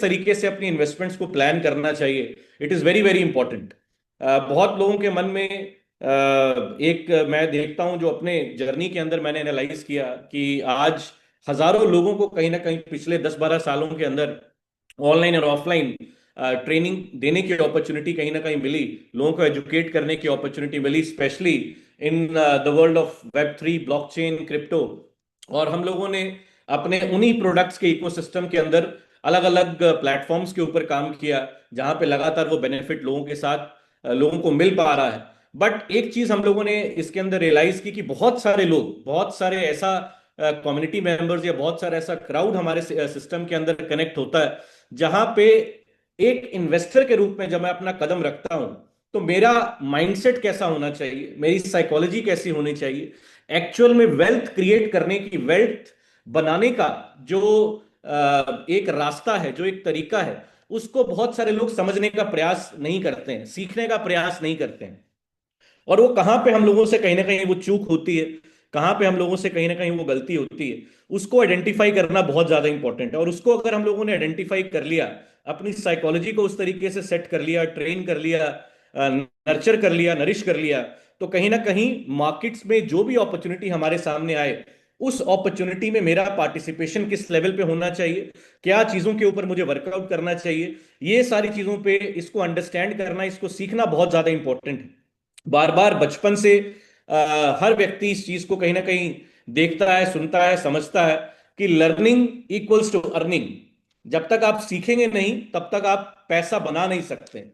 तरीके से अपनी इन्वेस्टमेंट्स को प्लान करना चाहिए, it is very very important. बहुत लोगों के मन में एक मैं देखता हूं, जो अपने जर्नी के अंदर मैंने एनालाइज किया कि आज हजारों लोगों को कहीं ना कहीं पिछले 10-12 सालों के अंदर ऑनलाइन और ऑफलाइन ट्रेनिंग देने की अपॉर्चुनिटी कहीं ना कहीं मिली, लोगों को एजुकेट करने की अपॉर्चुनिटी मिली, specially in the world of web 3, blockchain, crypto. और हम लोगों ने अपने उन्हीं प्रोडक्ट्स के इकोसिस्टम के अंदर अलग अलग प्लेटफॉर्म्स के ऊपर काम किया, जहां पे लगातार वो बेनिफिट लोगों के साथ लोगों को मिल पा रहा है। बट एक चीज हम लोगों ने इसके अंदर रियलाइज की कि बहुत सारे लोग, बहुत सारे ऐसा कम्युनिटी मेंबर्स या बहुत सारा ऐसा क्राउड हमारे सिस्टम के अंदर कनेक्ट होता है, जहां पे एक इन्वेस्टर के रूप में जब मैं अपना कदम रखता हूं, तो मेरा माइंडसेट कैसा होना चाहिए, मेरी साइकोलॉजी कैसी होनी चाहिए, एक्चुअल में वेल्थ क्रिएट करने की, वेल्थ बनाने का जो एक रास्ता है, जो एक तरीका है, उसको बहुत सारे लोग समझने का प्रयास नहीं करते हैं, सीखने का प्रयास नहीं करते हैं। और वो कहाँ पे हम लोगों से कहीं ना कहीं वो चूक होती है, कहाँ पे हम लोगों से कहीं ना कहीं वो गलती होती है, उसको आइडेंटिफाई करना बहुत ज्यादा इंपॉर्टेंट है। और उसको अगर हम लोगों ने आइडेंटिफाई कर लिया, अपनी साइकोलॉजी को उस तरीके से सेट कर लिया, ट्रेन कर लिया, नर्चर कर लिया, नरिश कर लिया, तो कहीं ना कहीं मार्केट्स में जो भी अपॉर्चुनिटी हमारे सामने आए, उस अपॉर्चुनिटी में मेरा पार्टिसिपेशन किस लेवल पे होना चाहिए, क्या चीजों के ऊपर मुझे वर्कआउट करना चाहिए, ये सारी चीजों पे इसको अंडरस्टैंड करना, इसको सीखना बहुत ज्यादा इंपॉर्टेंट है। बार बार बचपन से हर व्यक्ति इस चीज को कहीं ना कहीं देखता है, सुनता है, समझता है कि लर्निंग इक्वल्स टू अर्निंग। जब तक आप सीखेंगे नहीं, तब तक आप पैसा बना नहीं सकते,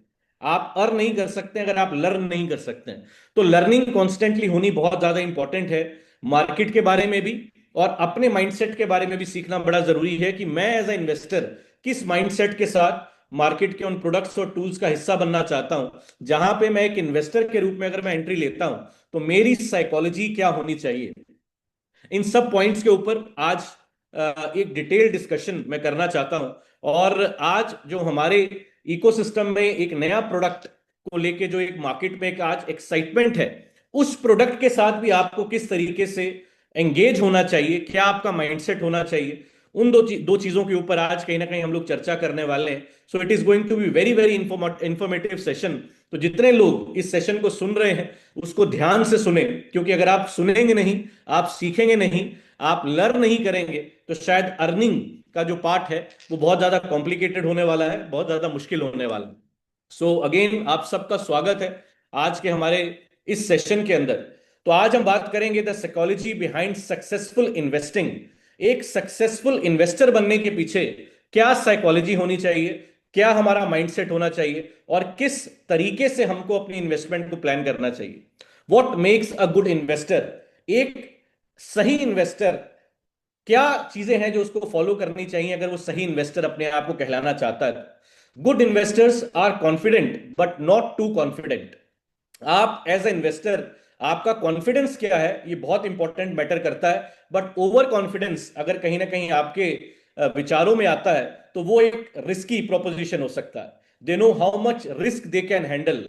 आप अर्न नहीं कर सकते अगर आप लर्न नहीं कर सकते हैं। तो लर्निंग कॉन्स्टेंटली होनी बहुत ज्यादा इंपॉर्टेंट है, मार्केट के बारे में भी और अपने माइंडसेट के बारे में भी सीखना बड़ा जरूरी है कि मैं एज ए इन्वेस्टर किस माइंडसेट के साथ मार्केट के उन प्रोडक्ट्स और टूल्स का हिस्सा बनना चाहता हूं। जहां पे मैं एक इन्वेस्टर के रूप में अगर मैं एंट्री लेता हूं, तो मेरी साइकोलॉजी क्या होनी चाहिए, इन सब पॉइंट्स के ऊपर आज एक डिटेल डिस्कशन मैं करना चाहता हूं। और आज जो हमारे इकोसिस्टम में एक नया प्रोडक्ट को लेके जो एक मार्केट में एक आज एक्साइटमेंट है, उस प्रोडक्ट के साथ भी आपको किस तरीके से एंगेज होना चाहिए, क्या आपका माइंडसेट होना चाहिए, उन दो चीजों के ऊपर आज कहीं ना कहीं हम लोग चर्चा करने वाले हैं। So it is going to be very very informative session. तो जितने लोग इस सेशन को सुन रहे हैं, उसको ध्यान से सुने, क्योंकि अगर आप सुनेंगे नहीं, आप सीखेंगे नहीं, आप लर्न नहीं करेंगे, तो शायद अर्निंग का जो पार्ट है वो बहुत ज्यादा कॉम्प्लिकेटेड होने वाला है, बहुत ज्यादा मुश्किल होने वाला है। सो अगेन आप सबका स्वागत है आज के हमारे इस सेशन के अंदर। तो आज हम बात करेंगे the psychology behind successful investing. एक सक्सेसफुल इन्वेस्टर बनने के पीछे क्या साइकोलॉजी होनी चाहिए, क्या हमारा माइंडसेट होना चाहिए, और किस तरीके से हमको अपनी इन्वेस्टमेंट को प्लान करना चाहिए। What makes a good investor, एक सही इन्वेस्टर, क्या चीजें हैं जो उसको फॉलो करनी चाहिए अगर वो सही इन्वेस्टर अपने आप को कहलाना चाहता है। Good investors are confident but not too confident. आप एज ए इन्वेस्टर, आपका कॉन्फिडेंस क्या है ये बहुत इंपॉर्टेंट मैटर करता है। बट ओवर कॉन्फिडेंस अगर कहीं ना कहीं आपके विचारों में आता है, तो वो एक रिस्की प्रोपोजिशन हो सकता है। They know how much risk they can handle.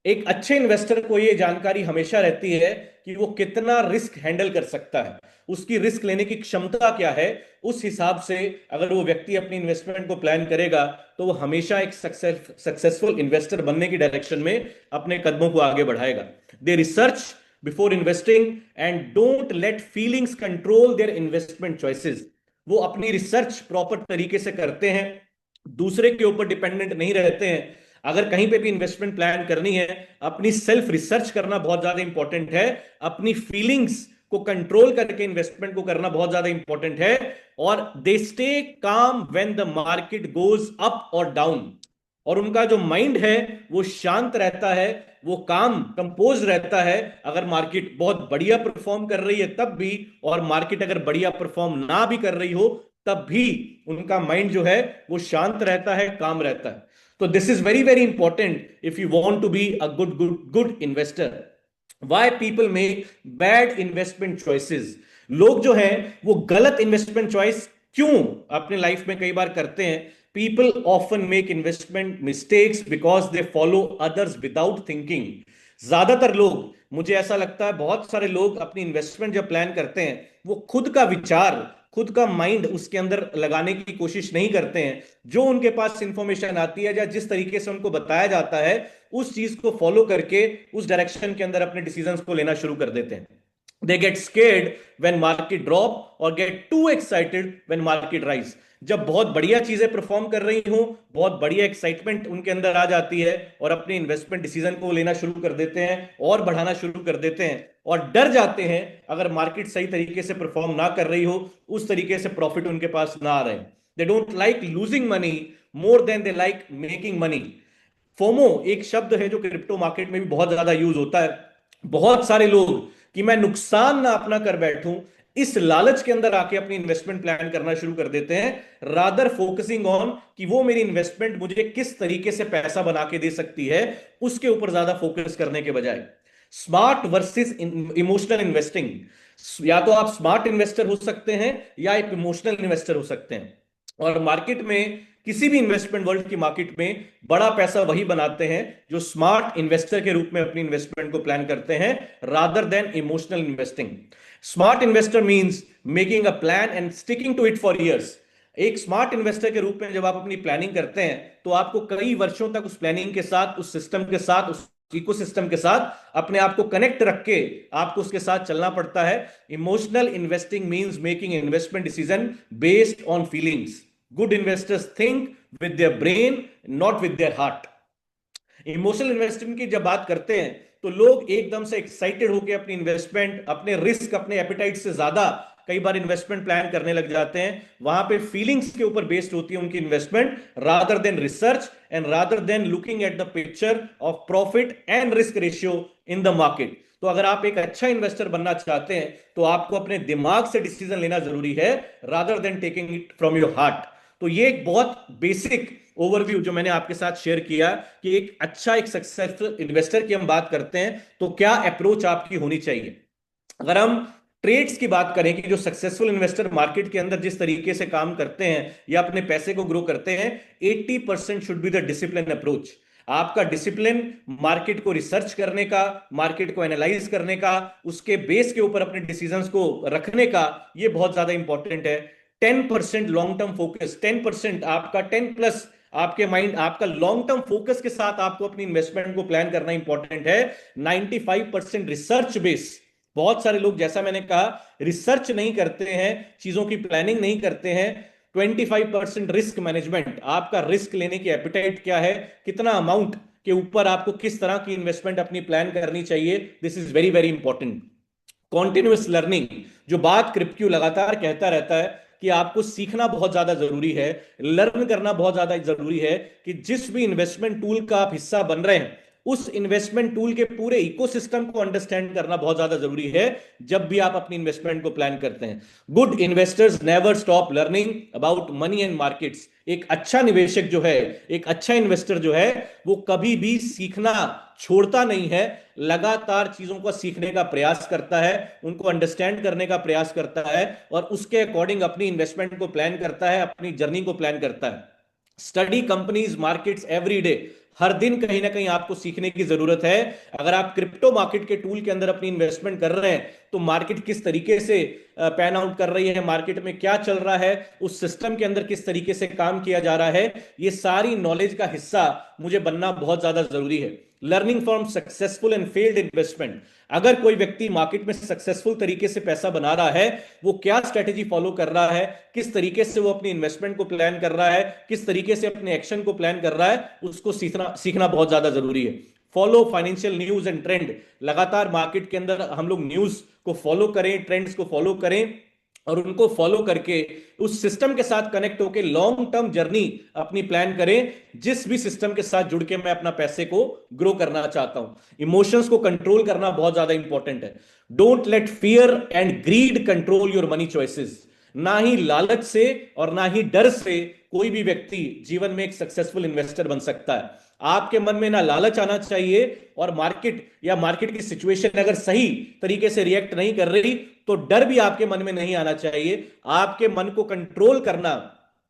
एक अच्छे इन्वेस्टर को ये जानकारी हमेशा रहती है कि वो कितना रिस्क हैंडल कर सकता है, उसकी रिस्क लेने की क्षमता क्या है। उस हिसाब से अगर वो व्यक्ति अपनी इन्वेस्टमेंट को प्लान करेगा, तो वो हमेशा एक सक्सेसफुल इन्वेस्टर बनने की डायरेक्शन में अपने कदमों को आगे बढ़ाएगा। They research before investing and don't let feelings control their investment choices. वो अपनी रिसर्च प्रॉपर तरीके से करते हैं, दूसरे के ऊपर डिपेंडेंट नहीं रहते हैं। अगर कहीं पे भी इन्वेस्टमेंट प्लान करनी है, अपनी सेल्फ रिसर्च करना बहुत ज्यादा इंपॉर्टेंट है, अपनी फीलिंग्स को कंट्रोल करके इन्वेस्टमेंट को करना बहुत ज्यादा इंपॉर्टेंट है। और they stay calm when the market goes up और डाउन। और उनका जो माइंड है वो शांत रहता है, वो काम कंपोज रहता है। अगर मार्केट बहुत बढ़िया परफॉर्म कर रही है तब भी, और मार्केट अगर बढ़िया परफॉर्म ना भी कर रही हो तब भी, उनका माइंड जो है वो शांत रहता है, काम रहता है। तो this is very very important if you want to be a good good good investor. Why people make bad investment choices. लोग जो हैं वो गलत इन्वेस्टमेंट चॉइस क्यों अपने लाइफ में कई बार करते हैं। People often make investment mistakes because they follow others without thinking. ज्यादातर लोग, मुझे ऐसा लगता है बहुत सारे लोग अपनी इन्वेस्टमेंट जब प्लान करते हैं, वो खुद का विचार, खुद का माइंड उसके अंदर लगाने की कोशिश नहीं करते हैं। जो उनके पास इंफॉर्मेशन आती है या जिस तरीके से उनको बताया जाता है उस चीज को फॉलो करके उस डायरेक्शन के अंदर अपने डिसीजंस को लेना शुरू कर देते हैं। They get scared when market drop or get too excited when market rise। जब बहुत बढ़िया चीजें परफॉर्म कर रही हूं, बहुत बढ़िया एक्साइटमेंट उनके अंदर आ जाती है और अपने इन्वेस्टमेंट डिसीजन को लेना शुरू कर देते हैं और बढ़ाना शुरू कर देते हैं, और डर जाते हैं अगर मार्केट सही तरीके से परफॉर्म ना कर रही हो, उस तरीके से प्रॉफिट उनके पास ना आ रहे। They don't like losing money more than they like making money. FOMO एक शब्द है जो क्रिप्टो मार्केट में भी बहुत ज्यादा यूज होता है। बहुत सारे लोग कि मैं नुकसान ना अपना कर बैठूं, इस लालच के अंदर आके अपनी इन्वेस्टमेंट प्लान करना शुरू कर देते हैं, रादर फोकसिंग ऑन कि वो मेरी इन्वेस्टमेंट मुझे किस तरीके से पैसा बना के दे सकती है, उसके ऊपर ज्यादा फोकस करने के बजाय। Smart versus emotional investing. या तो आप स्मार्ट इन्वेस्टर हो सकते हैं या एक इमोशनल इन्वेस्टर हो सकते हैं। और मार्केट में, किसी भी इन्वेस्टमेंट वर्ल्ड की मार्केट में, बड़ा पैसा वही बनाते हैं जो स्मार्ट इन्वेस्टर के रूप में अपनी इन्वेस्टमेंट को प्लान करते हैं, rather than emotional investing. Smart investor means making a plan and sticking to it for years. एक स्मार्ट इन्वेस्टर के रूप में जब आप अपनी प्लानिंग करते हैं तो आपको कई वर्षों तक उस प्लानिंग के साथ, उस सिस्टम के साथ, उस इकोसिस्टम के साथ अपने आप को कनेक्ट रख के आपको उसके साथ चलना पड़ता है। Emotional investing means making investment decision based on feelings. Good investors think with their brain, not with their heart. Emotional investment की जब बात करते हैं तो लोग एकदम से एक्साइटेड होकर अपनी इन्वेस्टमेंट, अपने रिस्क, अपने एपिटाइट से ज्यादा कई बार इन्वेस्टमेंट प्लान करने लग जाते हैं। वहां पे फीलिंग्स के ऊपर बेस्ड होती है उनकी investment, rather than research and rather than looking at the picture of profit and risk ratio in the market. तो अगर आप एक अच्छा इन्वेस्टर बनना चाहते हैं तो आपको अपने दिमाग से डिसीजन लेना जरूरी है, rather then taking it from your heart. तो ये एक बहुत बेसिक ओवरव्यू जो मैंने आपके साथ शेयर किया कि एक अच्छा, एक सक्सेसफुल इन्वेस्टर की हम बात करते हैं तो क्या अप्रोच आपकी होनी चाहिए। अगर हम ट्रेड्स की बात करें कि जो सक्सेसफुल इन्वेस्टर मार्केट के अंदर जिस तरीके से काम करते हैं या अपने पैसे को ग्रो करते हैं, 80% should be the discipline approach. आपका डिसिप्लिन मार्केट को रिसर्च करने का, मार्केट को एनालाइज करने का, उसके बेस के ऊपर अपने डिसीजंस को रखने का, ये बहुत ज्यादा इंपॉर्टेंट है। 10% लॉन्ग टर्म फोकस, 10% आपका 10 प्लस आपके माइंड, आपका लॉन्ग टर्म फोकस के साथ आपको अपनी इन्वेस्टमेंट को प्लान करना इंपॉर्टेंट है। 95% रिसर्च बेस। बहुत सारे लोग, जैसा मैंने कहा, रिसर्च नहीं करते हैं, चीजों की प्लानिंग नहीं करते हैं। 25% रिस्क मैनेजमेंट। आपका रिस्क लेने की एपिटाइट क्या है, कितना अमाउंट के ऊपर आपको किस तरह की इन्वेस्टमेंट अपनी प्लान करनी चाहिए, this is very very important. Continuous learning, जो बात क्रिप्टो लगातार कहता रहता है कि आपको सीखना बहुत ज्यादा जरूरी है, लर्न करना बहुत ज्यादा जरूरी है, कि जिस भी इन्वेस्टमेंट टूल का आप हिस्सा बन रहे हैं उस इन्वेस्टमेंट टूल के पूरे इकोसिस्टम को अंडरस्टैंड करना बहुत ज्यादा जरूरी है जब भी आप अपनी इन्वेस्टमेंट को प्लान करते हैं। Good investors never stop learning about money and markets. एक अच्छा निवेशक जो है, एक अच्छा इन्वेस्टर जो है, वो कभी भी सीखना छोड़ता नहीं है, लगातार चीजों को सीखने का प्रयास करता है, उनको अंडरस्टैंड करने का प्रयास करता है और उसके अकॉर्डिंग अपनी इन्वेस्टमेंट को प्लान करता है, अपनी जर्नी को प्लान करता है। Study companies markets every day. हर दिन कहीं ना कहीं आपको सीखने की जरूरत है। अगर आप क्रिप्टो मार्केट के टूल के अंदर अपनी इन्वेस्टमेंट कर रहे हैं तो मार्केट किस तरीके से पैन आउट कर रही है, मार्केट में क्या चल रहा है, उस सिस्टम के अंदर किस तरीके से काम किया जा रहा है, ये सारी नॉलेज का हिस्सा मुझे बनना बहुत ज्यादा जरूरी है। Learning from successful and failed investment. अगर कोई व्यक्ति मार्केट में सक्सेसफुल तरीके से पैसा बना रहा है, वो क्या स्ट्रेटेजी फॉलो कर रहा है, किस तरीके से वो अपनी इन्वेस्टमेंट को प्लान कर रहा है, किस तरीके से अपने एक्शन को प्लान कर रहा है, उसको सीखना बहुत ज्यादा जरूरी है। Follow financial news and trend. लगातार मार्केट के अंदर हम लोग न्यूज को फॉलो करें, ट्रेंड्स को फॉलो करें और उनको फॉलो करके उस सिस्टम के साथ कनेक्ट होकर लॉन्ग टर्म जर्नी अपनी प्लान करें, जिस भी सिस्टम के साथ जुड़ के मैं अपना पैसे को ग्रो करना चाहता हूं। इमोशंस को कंट्रोल करना बहुत ज्यादा इंपॉर्टेंट है। Don't let fear and greed control your money choices. ना ही लालच से और ना ही डर से कोई भी व्यक्ति जीवन में एक सक्सेसफुल इन्वेस्टर बन सकता है। आपके मन में ना लालच आना चाहिए, और मार्केट या मार्केट की सिचुएशन अगर सही तरीके से रिएक्ट नहीं कर रही तो डर भी आपके मन में नहीं आना चाहिए। आपके मन को कंट्रोल करना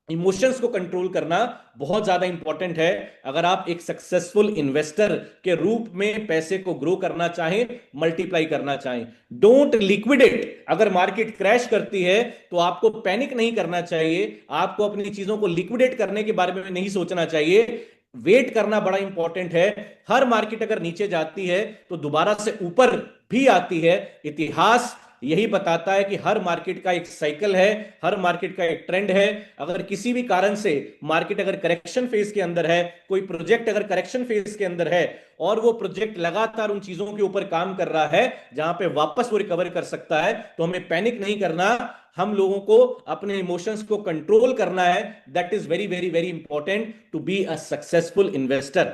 इमोशंस को कंट्रोल करना बहुत ज्यादा इंपॉर्टेंट है। अगर आप एक सक्सेसफुल इन्वेस्टर के रूप में पैसे को ग्रो करना चाहें, मल्टीप्लाई करना चाहें, डोंट लिक्विडेट। अगर मार्केट क्रैश करती है तो आपको पैनिक नहीं करना चाहिए, आपको अपनी चीजों को लिक्विडेट करने के बारे में नहीं सोचना चाहिए। वेट करना बड़ा इंपॉर्टेंट है। हर मार्केट अगर नीचे जाती है तो दोबारा से ऊपर भी आती है। इतिहास यही बताता है कि हर मार्केट का एक साइकिल है, हर मार्केट का एक ट्रेंड है। अगर किसी भी कारण से मार्केट अगर करेक्शन फेज के अंदर है, कोई प्रोजेक्ट अगर करेक्शन फेज के अंदर है और वो प्रोजेक्ट लगातार उन चीजों के ऊपर काम कर रहा है जहां पे वापस वो रिकवर कर सकता है, तो हमें पैनिक नहीं करना। हम लोगों को अपने इमोशंस को कंट्रोल करना है। That is very very very important to be a successful investor.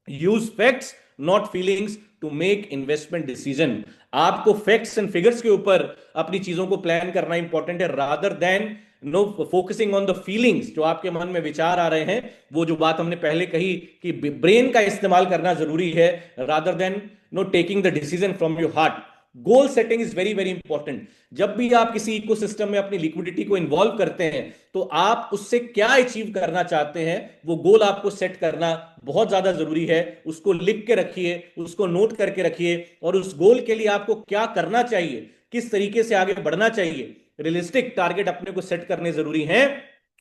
Use facts not feelings to make investment decision. आपको फैक्ट्स एंड फिगर्स के ऊपर अपनी चीजों को प्लान करना इंपॉर्टेंट है, rather than no focusing on the feelings. जो आपके मन में विचार आ रहे हैं, वो जो बात हमने पहले कही कि ब्रेन का इस्तेमाल करना जरूरी है, rather than know taking the decision from your heart. Goal setting is very very important. जब भी आप किसी इकोसिस्टम में अपनी लिक्विडिटी को इन्वॉल्व करते हैं तो आप उससे क्या अचीव करना चाहते हैं, वो गोल आपको सेट करना बहुत ज्यादा जरूरी है। उसको लिख के रखिए, उसको नोट करके रखिए, और उस गोल के लिए आपको क्या करना चाहिए, किस तरीके से आगे बढ़ना चाहिए, रियलिस्टिक टारगेट अपने को सेट करने जरूरी हैं।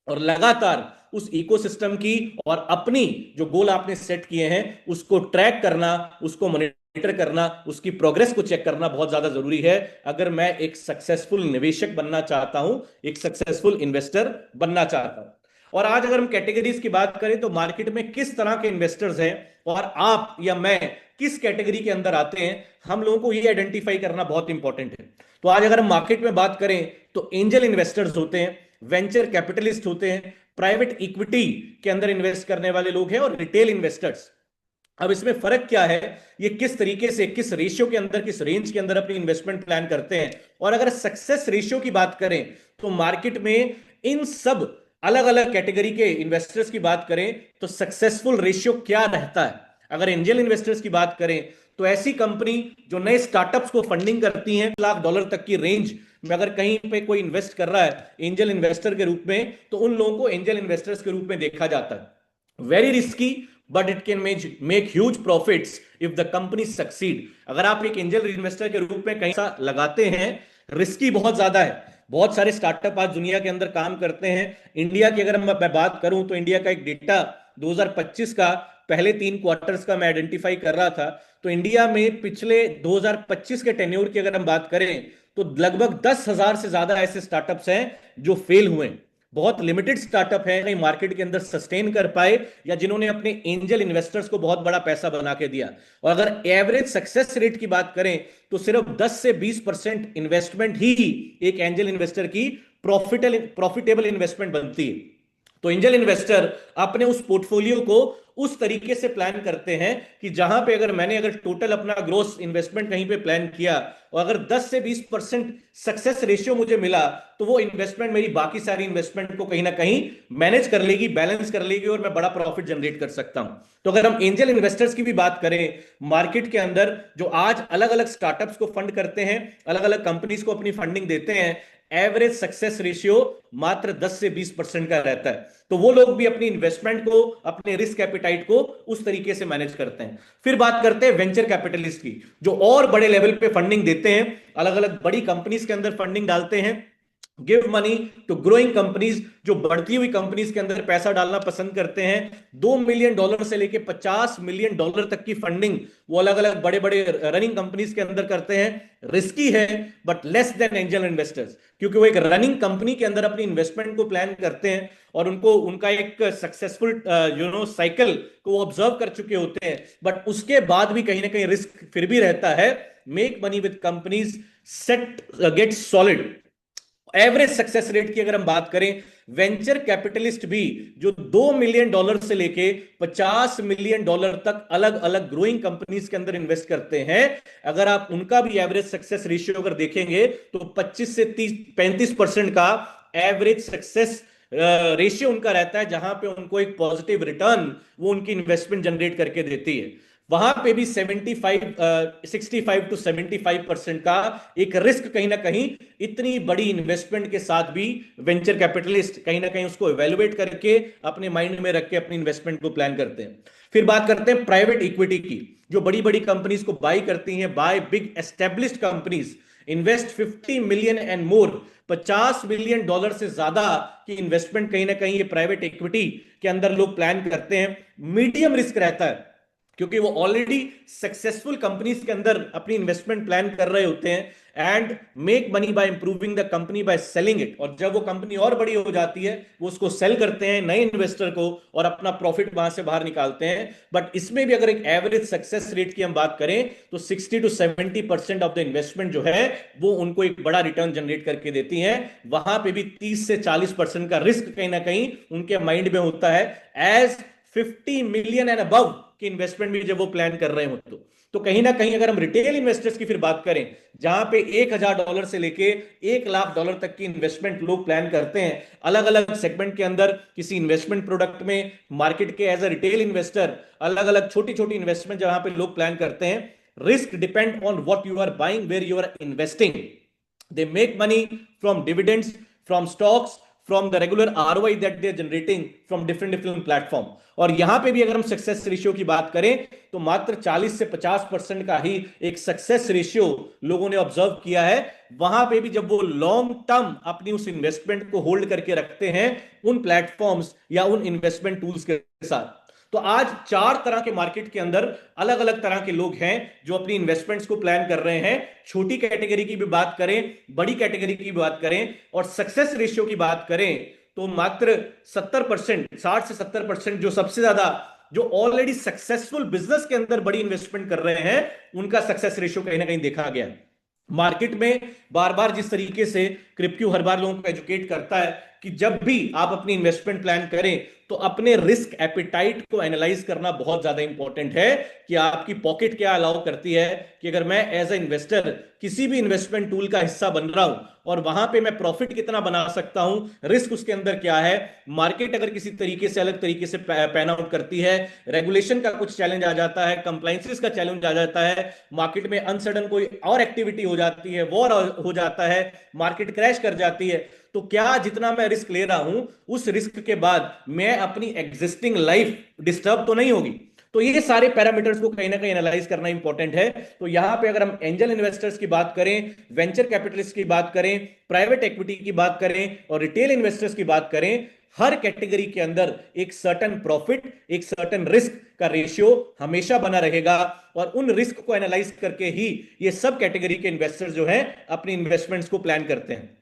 और लगातार उस इकोसिस्टम की और अपनी जो गोल आपने सेट किए हैं उसको ट्रैक करना, उसको मॉनिटर करना, उसकी प्रोग्रेस को चेक करना बहुत ज्यादा जरूरी है। अगर मैं एक सक्सेसफुल निवेशक बनना चाहता हूं, एक सक्सेसफुल इन्वेस्टर बनना चाहता हूं। और आज अगर हम कैटेगरीज की बात करें तो मार्केट में किस तरह के इन्वेस्टर्स हैं और आप या मैं किस कैटेगरी के अंदर आते हैं, हम लोगों को ये आइडेंटिफाई करना बहुत इंपॉर्टेंट है। तो आज अगर हम मार्केट में बात करें तो एंजल इन्वेस्टर्स होते हैं, वेंचर कैपिटलिस्ट होते हैं, प्राइवेट इक्विटी के अंदर इन्वेस्ट करने वाले लोग हैं, और रिटेल इन्वेस्टर्स। अब इसमें फर्क क्या है, ये किस तरीके से, किस रेशियो के अंदर, किस रेंज के अंदर अपनी इन्वेस्टमेंट प्लान करते हैं। और अगर सक्सेस रेशियो की बात करें तो मार्केट में इन सब अलग अलग कैटेगरी के इन्वेस्टर्स की बात करें तो सक्सेसफुल रेशियो क्या रहता है। अगर एंजल इन्वेस्टर्स की बात करें तो ऐसी कंपनी जो नए स्टार्टअप्स को फंडिंग करती हैं, $1 लाख तक की रेंज में अगर कहीं पे कोई इन्वेस्ट कर रहा है एंजल इन्वेस्टर के रूप में, तो उन लोगों को एंजल इन्वेस्टर्स के रूप में देखा जाता है। Very risky but it can make huge profits if the company succeed. अगर आप एक एंजल इन्वेस्टर के रूप में कहीं सा लगाते हैं, रिस्की बहुत ज्यादा है। बहुत सारे स्टार्टअप आज दुनिया के अंदर काम करते हैं। इंडिया की अगर मैं बात करूं तो इंडिया का एक डेटा 2025 का पहले 3 क्वार्टर्स का मैं आइडेंटिफाई कर रहा था, तो इंडिया में पिछले 2025 के टेन्योर की अगर हम बात करें तो लगभग 10,000 से ज्यादा ऐसे स्टार्टअप्स हैं जो फेल हुए। बहुत लिमिटेड स्टार्टअप है कहीं मार्केट के अंदर सस्टेन कर पाए या जिन्होंने अपने एंजल इन्वेस्टर्स को बहुत बड़ा पैसा बना के दिया। और अगर एवरेज सक्सेस रेट की बात करें तो सिर्फ 10 से 20% इन्वेस्टमेंट ही एक एंजल इन्वेस्टर की प्रॉफिटेबल इन्वेस्टमेंट बनती है। तो एंजल इन्वेस्टर अपने उस पोर्टफोलियो को उस तरीके से प्लान करते हैं कि जहां पे अगर टोटल अपना ग्रोस इन्वेस्टमेंट कहीं पे प्लान किया और अगर 10 से 20% सक्सेस रेशियो मुझे मिला, तो वो इन्वेस्टमेंट मेरी बाकी सारी इन्वेस्टमेंट को कहीं ना कहीं मैनेज कर लेगी, बैलेंस कर लेगी, और मैं बड़ा प्रॉफिट जनरेट कर सकता हूं। तो अगर हम एंजल इन्वेस्टर्स की भी बात करें मार्केट के अंदर, जो आज अलग अलग स्टार्टअप्स को फंड करते हैं, अलग अलग कंपनीज को अपनी फंडिंग देते हैं, एवरेज सक्सेस रेशियो मात्र 10 से 20% का रहता है। तो वो लोग भी अपनी इन्वेस्टमेंट को, अपने रिस्क एपिटाइट को उस तरीके से मैनेज करते हैं। फिर बात करते हैं वेंचर कैपिटलिस्ट की, जो और बड़े लेवल पे फंडिंग देते हैं, अलग अलग बड़ी कंपनीज के अंदर फंडिंग डालते हैं, give money to growing companies, जो बढ़ती हुई कंपनीज के अंदर पैसा डालना पसंद करते हैं। $2 मिलियन से लेके $50 मिलियन तक की फंडिंग वो अलग अलग बड़े बड़े रनिंग कंपनीज के अंदर करते हैं। रिस्की है but less than angel investors, क्योंकि वो एक रनिंग कंपनी के अंदर अपनी इन्वेस्टमेंट को प्लान करते हैं और उनको उनका एक सक्सेसफुल साइकिल को वो ऑब्जर्व कर चुके होते हैं। बट उसके बाद भी कहीं ना कहीं रिस्क फिर भी रहता है। Make money with companies, set get solid. Average success rate की अगर हम बात करें, वेंचर कैपिटलिस्ट भी जो $2 मिलियन से लेके $50 मिलियन तक अलग अलग ग्रोइंग कंपनीज के अंदर इन्वेस्ट करते हैं, अगर आप उनका भी एवरेज सक्सेस रेशियो अगर देखेंगे तो 25 से 35% का एवरेज सक्सेस रेशियो उनका रहता है, जहां पे उनको एक पॉजिटिव रिटर्न वो उनकी इन्वेस्टमेंट जनरेट करके देती है। वहां पे भी 65 टू 75% का एक रिस्क कहीं ना कहीं, इतनी बड़ी इन्वेस्टमेंट के साथ भी वेंचर कैपिटलिस्ट कहीं ना कहीं उसको इवेलुएट करके अपने माइंड में रख के अपनी इन्वेस्टमेंट को प्लान करते हैं। फिर बात करते हैं प्राइवेट इक्विटी की, जो बड़ी बड़ी कंपनीज को बाई करती हैं, buy big established companies, invest 50 million and more, $50 million से ज्यादा की इन्वेस्टमेंट कहीं ना कहीं ये प्राइवेट इक्विटी के अंदर लोग प्लान करते हैं। मीडियम रिस्क रहता है, क्योंकि वो ऑलरेडी सक्सेसफुल कंपनीज के अंदर अपनी इन्वेस्टमेंट प्लान कर रहे होते हैं, and make money by improving the company by selling it. और जब वो कंपनी और बड़ी हो जाती है, वो उसको सेल करते हैं नए इन्वेस्टर को और अपना प्रॉफिट वहां से बाहर निकालते हैं। बट इसमें भी अगर एक एवरेज सक्सेस रेट की हम बात करें तो 60 to 70% ऑफ द इन्वेस्टमेंट जो है वो उनको एक बड़ा रिटर्न जनरेट करके देती है। वहां पे भी 30 से 40% का रिस्क कहीं ना कहीं उनके माइंड में होता है, एज 50 मिलियन एंड अबव की इन्वेस्टमेंट भी जब वो प्लान कर रहे हो। तो कहीं ना कहीं अगर हम रिटेल इन्वेस्टर्स की फिर बात करें, जहां पे $1,000 से लेके $1,00,000 तक की इन्वेस्टमेंट लोग प्लान करते हैं अलग अलग सेगमेंट के अंदर, किसी इन्वेस्टमेंट प्रोडक्ट में, मार्केट के एज अ रिटेल इन्वेस्टर, अलग अलग छोटी छोटी इन्वेस्टमेंट जहां पे लोग प्लान करते हैं। Risk depend on what you are buying, where you are investing. They make money from dividends, from stocks, from the regular ROI that they are generating from different platform। और यहां पे भी अगर हम सक्सेस रेशियो की बात करें तो मात्र 40 से 50% का ही एक सक्सेस रेशियो लोगों ने ऑब्जर्व किया है। वहां पे भी जब वो लॉन्ग टर्म अपनी उस इन्वेस्टमेंट को होल्ड करके रखते हैं उन प्लेटफॉर्म्स या उन इन्वेस्टमेंट टूल्स के साथ। तो आज 4 तरह के मार्केट के अंदर अलग अलग तरह के लोग हैं जो अपनी इन्वेस्टमेंट्स को प्लान कर रहे हैं। छोटी कैटेगरी की भी बात करें, बड़ी कैटेगरी की भी बात करें, और सक्सेस रेशियो की बात करें तो मात्र 70%, 60 से 70% जो सबसे ज्यादा, जो ऑलरेडी सक्सेसफुल बिजनेस के अंदर बड़ी इन्वेस्टमेंट कर रहे हैं, उनका सक्सेस रेशियो कहीं ना कहीं देखा गया। मार्केट में बार बार जिस तरीके से क्रिप्टो हर बार लोगों को एजुकेट करता है कि जब भी आप अपनी इन्वेस्टमेंट प्लान करें तो अपने रिस्क एपिटाइट को एनालाइज करना बहुत ज्यादा इंपॉर्टेंट है, कि आपकी पॉकेट क्या अलाउ करती है, कि अगर मैं एज अ इन्वेस्टर किसी भी इन्वेस्टमेंट टूल का हिस्सा बन रहा हूं और वहां पे मैं प्रॉफिट कितना बना सकता हूं, रिस्क उसके अंदर क्या है, मार्केट अगर किसी तरीके से अलग तरीके से पैन आउट करती है, रेगुलेशन का कुछ चैलेंज आ जाता है, कंप्लाइंसेस का चैलेंज आ जाता है, मार्केट में अनसडन कोई और एक्टिविटी हो जाती है, वॉर हो जाता है, मार्केट क्रैश कर जाती है, तो क्या जितना मैं रिस्क ले रहा हूं उस रिस्क के बाद मैं अपनी एग्जिस्टिंग लाइफ डिस्टर्ब तो नहीं होगी। तो ये सारे पैरामीटर्स को कहीं ना कहीं एनालाइज करना इंपॉर्टेंट है। तो यहां पे अगर हम एंजल इन्वेस्टर्स की बात करें, वेंचर कैपिटलिस्ट की बात करें, प्राइवेट इक्विटी की बात करें और रिटेल इन्वेस्टर्स की बात करें, हर कैटेगरी के अंदर एक सर्टन प्रॉफिट, एक सर्टन रिस्क का रेशियो हमेशा बना रहेगा। और उन रिस्क को एनालाइज करके ही ये सब कैटेगरी के इन्वेस्टर्स जो हैं अपनी इन्वेस्टमेंट्स को प्लान करते हैं।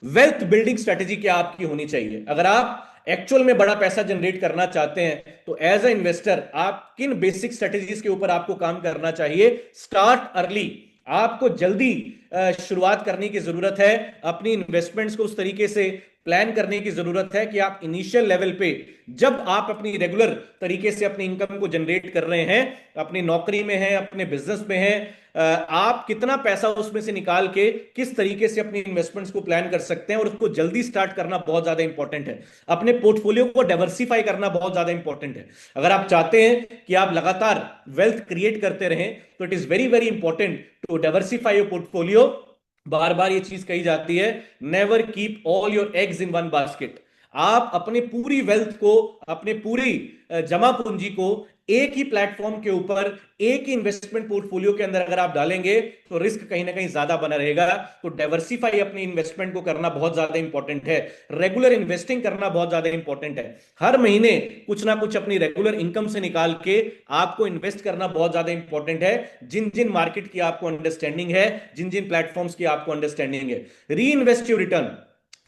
वेल्थ बिल्डिंग स्ट्रेटेजी क्या आपकी होनी चाहिए? अगर आप एक्चुअल में बड़ा पैसा जनरेट करना चाहते हैं तो एज अ इन्वेस्टर आप किन बेसिक स्ट्रेटेजीज के ऊपर आपको काम करना चाहिए? Start early. आपको जल्दी शुरुआत करने की जरूरत है, अपनी इन्वेस्टमेंट्स को उस तरीके से प्लान करने की जरूरत है कि आप इनिशियल लेवल पे, जब आप अपनी रेगुलर तरीके से अपनी इनकम को जनरेट कर रहे हैं, अपनी नौकरी में हैं, अपने बिजनेस में हैं, आप कितना पैसा उसमें से निकाल के किस तरीके से अपनी इन्वेस्टमेंट्स को प्लान कर सकते हैं, और उसको जल्दी स्टार्ट करना बहुत ज्यादा इंपॉर्टेंट है। अपने पोर्टफोलियो को डाइवर्सिफाई करना बहुत ज्यादा इंपॉर्टेंट है। अगर आप चाहते हैं कि आप लगातार वेल्थ क्रिएट करते रहें तो it is very very important to diversify your portfolio. बार बार ये चीज कही जाती है, never keep all your eggs in one basket. आप अपनी पूरी वेल्थ को, अपने पूरी जमा पूंजी को एक ही प्लेटफॉर्म के ऊपर, एक ही इन्वेस्टमेंट पोर्टफोलियो के अंदर अगर आप डालेंगे तो रिस्क कहीं ना कहीं ज्यादा बना रहेगा। तो डाइवर्सिफाई अपनी इन्वेस्टमेंट को करना बहुत ज्यादा इंपॉर्टेंट है। रेगुलर इन्वेस्टिंग करना बहुत ज्यादा इंपॉर्टेंट है। हर महीने कुछ ना कुछ अपनी रेगुलर इनकम से निकाल के आपको इन्वेस्ट करना बहुत ज्यादा इंपॉर्टेंट है। जिन जिन मार्केट की आपको अंडरस्टैंडिंग है, जिन जिन प्लेटफॉर्म्स की आपको अंडरस्टैंडिंग है, री इन्वेस्ट योर रिटर्न।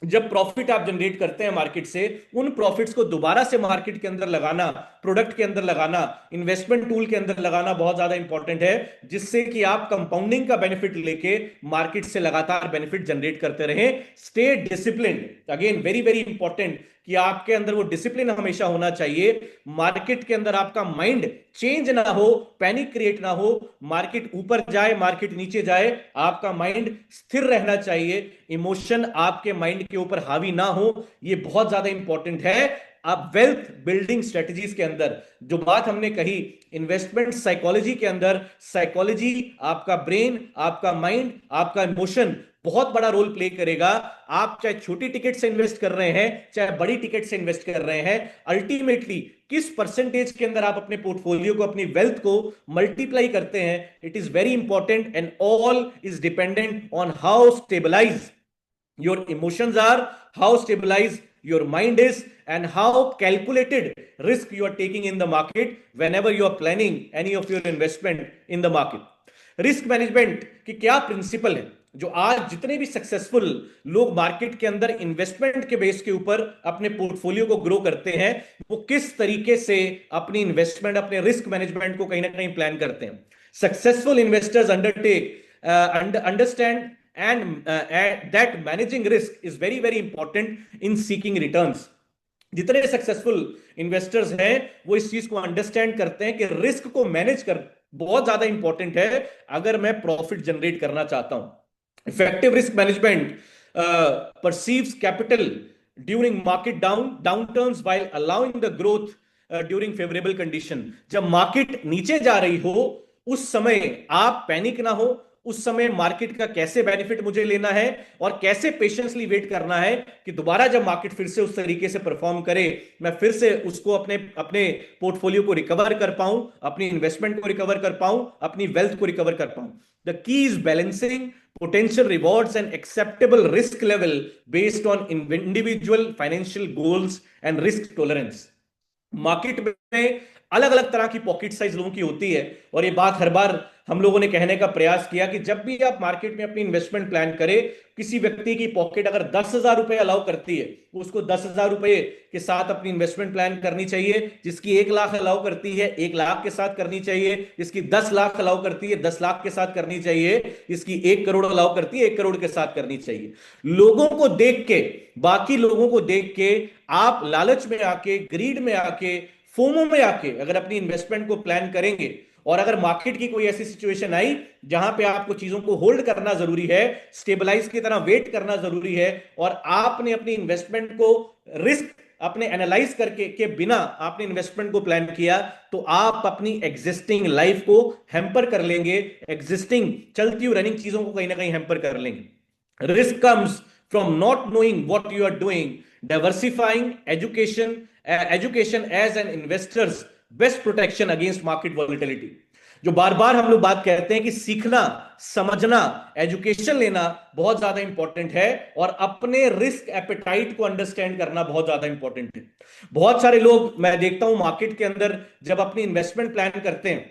जब प्रॉफिट आप जनरेट करते हैं मार्केट से, उन प्रॉफिट्स को दोबारा से मार्केट के अंदर लगाना, प्रोडक्ट के अंदर लगाना, इन्वेस्टमेंट टूल के अंदर लगाना बहुत ज्यादा इंपॉर्टेंट है, जिससे कि आप कंपाउंडिंग का बेनिफिट लेके मार्केट से लगातार बेनिफिट जनरेट करते रहें। Stay discipline, again very very important, कि आपके अंदर वो डिसिप्लिन हमेशा होना चाहिए। मार्केट के अंदर आपका माइंड चेंज ना हो, पैनिक क्रिएट ना हो, मार्केट ऊपर जाए, मार्केट नीचे जाए, आपका माइंड स्थिर रहना चाहिए, इमोशन आपके माइंड के ऊपर हावी ना हो। ये बहुत ज्यादा इंपॉर्टेंट है। आप वेल्थ बिल्डिंग स्ट्रेटजीज के अंदर जो बात हमने कही, इन्वेस्टमेंट साइकोलॉजी के अंदर, साइकोलॉजी, आपका ब्रेन, आपका माइंड, आपका इमोशन बहुत बड़ा रोल प्ले करेगा। आप चाहे छोटी टिकट से इन्वेस्ट कर रहे हैं, चाहे बड़ी टिकट से इन्वेस्ट कर रहे हैं, अल्टीमेटली किस परसेंटेज के अंदर आप अपने पोर्टफोलियो को, अपनी वेल्थ को मल्टीप्लाई करते हैं, it is very important and all is dependent on how stabilise your emotions are, how stabilized your mind is, and how calculated risk you are taking in the market whenever you are planning any of your investment in the market. Risk management की क्या principal है जो आज जितने भी successful लोग market के अंदर इन्वेस्टमेंट के बेस के ऊपर अपने पोर्टफोलियो को ग्रो करते हैं, वो किस तरीके से अपनी इन्वेस्टमेंट, अपने रिस्क मैनेजमेंट को कहीं ना कहीं प्लान करते हैं। Successful investors understand and that managing risk is very very important in seeking returns. जितने सक्सेसफुल इन्वेस्टर्स हैं वो इस चीज को अंडरस्टैंड करते हैं कि रिस्क को मैनेज कर बहुत ज्यादा इंपॉर्टेंट है अगर मैं प्रॉफिट जनरेट करना चाहता हूं। Effective risk management perceives capital during market downturns while allowing the growth during favourable condition. जब मार्केट नीचे जा रही हो उस समय आप पैनिक ना हो, उस समय मार्केट का कैसे बेनिफिट मुझे लेना है और कैसे पेशेंसली वेट करना है कि दोबारा जब मार्केट फिर से उस तरीके से परफॉर्म करे, मैं फिर से उसको अपने अपने पोर्टफोलियो को रिकवर कर पाऊं, अपनी इन्वेस्टमेंट को रिकवर कर पाऊं, अपनी वेल्थ को रिकवर कर पाऊं। The key is balancing potential rewards and acceptable risk level based on individual financial goals and risk tolerance. Market में अलग अलग तरह की पॉकेट साइज लोगों की होती है और ये बात हर बार हम लोगों ने कहने का प्रयास किया कि जब भी आप मार्केट में अपनी इन्वेस्टमेंट प्लान करें, किसी व्यक्ति की पॉकेट अगर 10,000 रुपए अलाउ करती है, उसको 10,000 रुपए के साथ अपनी इन्वेस्टमेंट प्लान करनी चाहिए। जिसकी 1 लाख अलाउ करती है 1 लाख के साथ करनी चाहिए, जिसकी 10 लाख अलाउ करती है 10 लाख के साथ करनी चाहिए, जिसकी 1 करोड़ अलाउ करती है 1 करोड़ के साथ करनी चाहिए। लोगों को देख के, बाकी लोगों को देख के आप लालच में आके, ग्रीड में आके, फोमो में आके अगर अपनी इन्वेस्टमेंट को प्लान करेंगे और अगर मार्केट की कोई ऐसी सिचुएशन आई जहां पे आपको चीजों को होल्ड करना जरूरी है, स्टेबलाइज की तरह वेट करना जरूरी है और आपने अपनी इन्वेस्टमेंट को रिस्क अपने एनालाइज करके के बिना आपने इन्वेस्टमेंट को प्लान किया, तो आप अपनी एग्जिस्टिंग लाइफ को हैम्पर कर लेंगे, एग्जिस्टिंग चलती हुई रनिंग चीजों को कहीं ना कहीं हैम्पर कर लेंगे। Risk comes from not knowing what you are doing, diversifying education as an investor's best protection against market volatility। जो बार बार हम लोग बात कहते हैं कि सीखना, समझना, एजुकेशन लेना बहुत ज्यादा इंपॉर्टेंट है और अपने रिस्क एपेटाइट को अंडरस्टैंड करना बहुत ज्यादा इंपॉर्टेंट है। बहुत सारे लोग मैं देखता हूं मार्केट के अंदर जब अपनी इन्वेस्टमेंट प्लान करते हैं,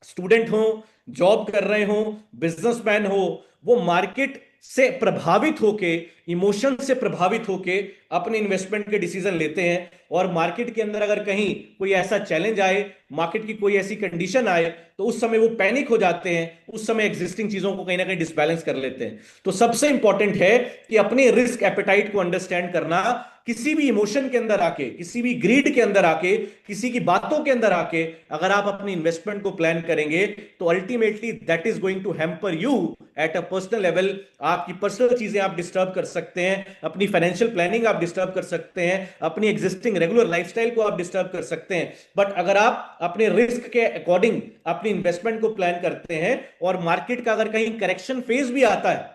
स्टूडेंट हो, जॉब कर रहे हो, बिजनेसमैन हो, वो मार्केट से प्रभावित होके, इमोशन से प्रभावित होके अपने इन्वेस्टमेंट के डिसीजन लेते हैं और मार्केट के अंदर अगर कहीं कोई ऐसा चैलेंज आए, मार्केट की कोई ऐसी कंडीशन आए, तो उस समय वो पैनिक हो जाते हैं, उस समय एग्जिस्टिंग चीजों को कहीं ना कहीं डिसबैलेंस कर लेते हैं। तो सबसे इंपॉर्टेंट है कि अपने रिस्क एपेटाइट को अंडरस्टैंड करना, किसी भी इमोशन के अंदर आके, किसी भी ग्रीड के अंदर आके, किसी की बातों के अंदर आके अगर आप अपनी इन्वेस्टमेंट को प्लान करेंगे तो ultimately that is going to hamper you at a personal level. आपकी पर्सनल चीजें आप डिस्टर्ब कर सकते हैं, अपनी फाइनेंशियल प्लानिंग आप डिस्टर्ब कर सकते हैं, अपनी एग्जिस्टिंग रेगुलर लाइफस्टाइल को आप डिस्टर्ब कर सकते हैं। बट अगर आप अपने रिस्क के अकॉर्डिंग अपनी इन्वेस्टमेंट को प्लान करते हैं और मार्केट का अगर कहीं करेक्शन फेज भी आता है,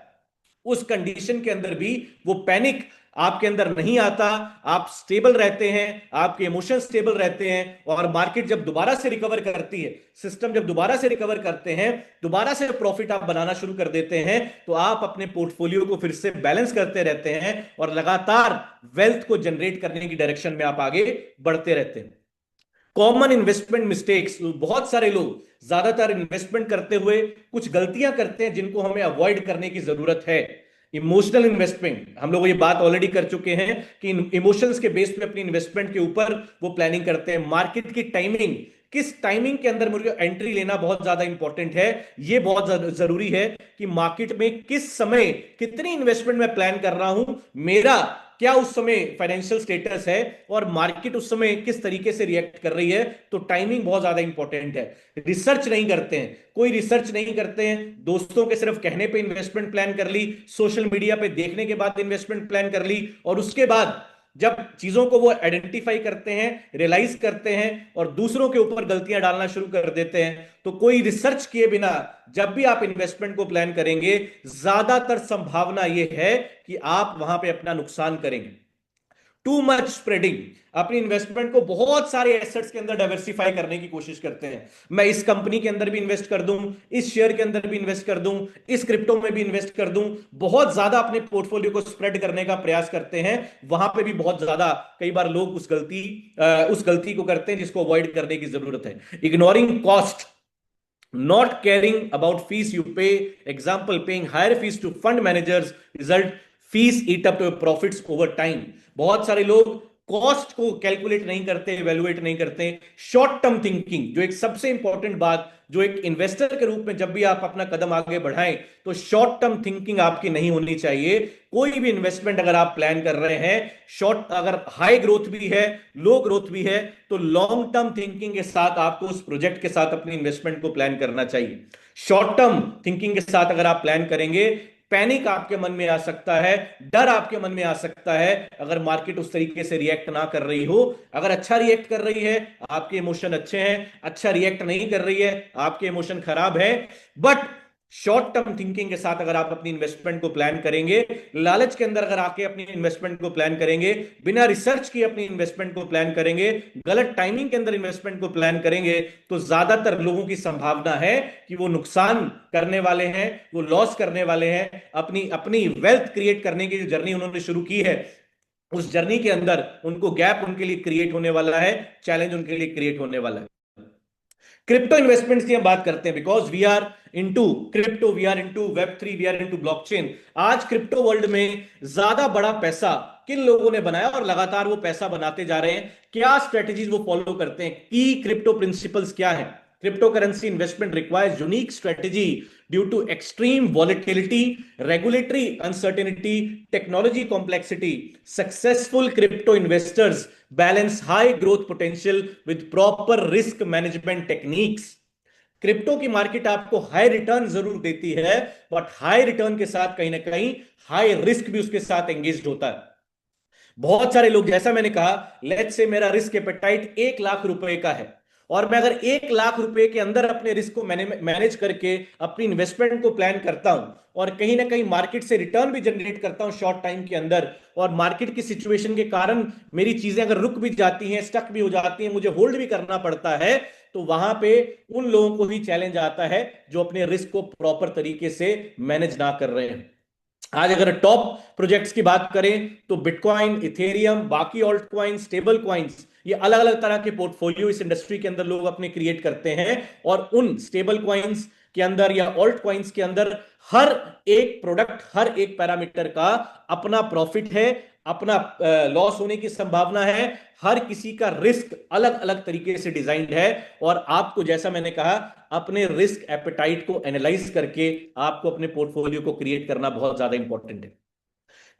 उस कंडीशन के अंदर भी वो पैनिक आपके अंदर नहीं आता, आप स्टेबल रहते हैं, आपके इमोशन स्टेबल रहते हैं और मार्केट जब दोबारा से रिकवर करती है, सिस्टम जब दोबारा से रिकवर करते हैं, दोबारा से प्रॉफिट आप बनाना शुरू कर देते हैं, तो आप अपने पोर्टफोलियो को फिर से बैलेंस करते रहते हैं और लगातार वेल्थ को जनरेट करने की डायरेक्शन में आप आगे बढ़ते रहते हैं। कॉमन इन्वेस्टमेंट मिस्टेक्स, बहुत सारे लोग ज्यादातर इन्वेस्टमेंट करते हुए कुछ गलतियां करते हैं जिनको हमें अवॉइड करने की जरूरत है। इमोशनल इन्वेस्टमेंट, हम लोग ये बात ऑलरेडी कर चुके हैं कि इमोशंस के बेस पे अपनी इन्वेस्टमेंट के ऊपर वो प्लानिंग करते हैं। मार्केट की टाइमिंग, किस टाइमिंग के अंदर मुझे एंट्री लेना बहुत ज्यादा इंपॉर्टेंट है। ये बहुत जरूरी है कि मार्केट में किस समय कितनी इन्वेस्टमेंट मैं प्लान कर रहा हूं, मेरा क्या उस समय फाइनेंशियल स्टेटस है और मार्केट उस समय किस तरीके से रिएक्ट कर रही है। तो टाइमिंग बहुत ज्यादा इंपॉर्टेंट है। रिसर्च नहीं करते हैं, कोई रिसर्च नहीं करते हैं, दोस्तों के सिर्फ कहने पे इन्वेस्टमेंट प्लान कर ली, सोशल मीडिया पे देखने के बाद इन्वेस्टमेंट प्लान कर ली और उसके बाद जब चीजों को वो आइडेंटिफाई करते हैं, रियलाइज करते हैं और दूसरों के ऊपर गलतियां डालना शुरू कर देते हैं, तो कोई रिसर्च किए बिना जब भी आप इन्वेस्टमेंट को प्लान करेंगे, ज्यादातर संभावना यह है कि आप वहां पे अपना नुकसान करेंगे। टू मच स्प्रेडिंग, अपनी इन्वेस्टमेंट को बहुत सारे एसेट्स के अंदर डाइवर्सिफाई करने की कोशिश करते हैं। मैं इस कंपनी के अंदर भी इन्वेस्ट कर दूं, इस शेयर के अंदर भी इन्वेस्ट कर दूं, इस क्रिप्टो में भी इन्वेस्ट कर दूं, बहुत ज्यादा अपने पोर्टफोलियो को स्प्रेड करने का प्रयास करते हैं। वहां पे भी बहुत ज्यादा कई बार लोग उस गलती को करते हैं जिसको अवॉइड करने की जरूरत है। Ignoring cost, not caring about fees you pay, example paying higher fees to fund managers, result fees eat up to your profits over time। बहुत सारे लोग कॉस्ट को कैलकुलेट नहीं करते, इवेल्युएट नहीं करते। शॉर्ट टर्म थिंकिंग, जो एक सबसे इंपॉर्टेंट बात, जो एक इन्वेस्टर के रूप में जब भी आप अपना कदम आगे बढ़ाएं तो शॉर्ट टर्म थिंकिंग आपकी नहीं होनी चाहिए। कोई भी इन्वेस्टमेंट अगर आप प्लान कर रहे हैं, शॉर्ट अगर हाई ग्रोथ भी है, लो ग्रोथ भी है, तो लॉन्ग टर्म थिंकिंग के साथ आपको उस प्रोजेक्ट के साथ अपनी इन्वेस्टमेंट को प्लान करना चाहिए। शॉर्ट टर्म थिंकिंग के साथ अगर आप प्लान करेंगे, पैनिक आपके मन में आ सकता है, डर आपके मन में आ सकता है अगर मार्केट उस तरीके से रिएक्ट ना कर रही हो। अगर अच्छा रिएक्ट कर रही है, आपके इमोशन अच्छे हैं, अच्छा रिएक्ट नहीं कर रही है, आपके इमोशन खराब है। बट शॉर्ट टर्म थिंकिंग के साथ अगर आप अपनी इन्वेस्टमेंट को प्लान करेंगे, लालच के अंदर अगर आके अपनी इन्वेस्टमेंट को प्लान करेंगे, बिना रिसर्च किए अपनी इन्वेस्टमेंट को प्लान करेंगे, गलत टाइमिंग के अंदर इन्वेस्टमेंट को प्लान करेंगे, तो ज्यादातर लोगों की संभावना है कि वो नुकसान करने वाले हैं, वो लॉस करने वाले हैं। अपनी अपनी वेल्थ क्रिएट करने की जो जर्नी उन्होंने शुरू की है, उस जर्नी के अंदर उनको गैप उनके लिए क्रिएट होने वाला है, चैलेंज उनके लिए क्रिएट होने वाला है। क्रिप्टो इन्वेस्टमेंट्स की हम बात करते हैं, because we are into crypto, we are into वेब3, वी आर इनटू ब्लॉकचेन। आज क्रिप्टो वर्ल्ड में ज्यादा बड़ा पैसा किन लोगों ने बनाया और लगातार वो पैसा बनाते जा रहे हैं, क्या स्ट्रेटेजीज वो फॉलो करते हैं, की क्रिप्टो प्रिंसिपल्स क्या है। Cryptocurrency investment requires unique strategy due to extreme volatility, regulatory uncertainty, technology complexity. Successful crypto investors balance high growth potential with proper risk management techniques. Crypto की मार्केट आपको high return जरूर देती है, but high return के साथ कहीं ना कहीं हाई रिस्क भी उसके साथ एंगेज होता है। बहुत सारे लोग, जैसा मैंने कहा, लेट्स से मेरा रिस्क एपेटाइट 1 लाख रुपए का है और मैं अगर 1 लाख रुपए के अंदर अपने रिस्क को मैनेज करके अपनी इन्वेस्टमेंट को प्लान करता हूं और कहीं ना कहीं मार्केट से रिटर्न भी जनरेट करता हूं शॉर्ट टाइम के अंदर, और मार्केट की सिचुएशन के कारण मेरी चीजें अगर रुक भी जाती हैं, स्टक भी हो जाती हैं, मुझे होल्ड भी करना पड़ता है, तो वहां पे उन लोगों को ही चैलेंज आता है जो अपने रिस्क को प्रॉपर तरीके से मैनेज ना कर रहे हैं। आज अगर टॉप प्रोजेक्ट्स की बात करें तो बिटकॉइन, इथेरियम, बाकी ऑल्ट कॉइन, स्टेबल कॉइन्स, ये अलग अलग तरह के पोर्टफोलियो इस इंडस्ट्री के अंदर लोग अपने क्रिएट करते हैं। और उन स्टेबल कॉइन्स के अंदर या ऑल्ट कॉइन्स के अंदर हर एक प्रोडक्ट, हर एक पैरामीटर का अपना प्रॉफिट है, अपना लॉस होने की संभावना है। हर किसी का रिस्क अलग अलग तरीके से डिजाइंड है और आपको, जैसा मैंने कहा, अपने रिस्क एपेटाइट को एनालाइज करके आपको अपने पोर्टफोलियो को क्रिएट करना बहुत ज्यादा इंपॉर्टेंट है।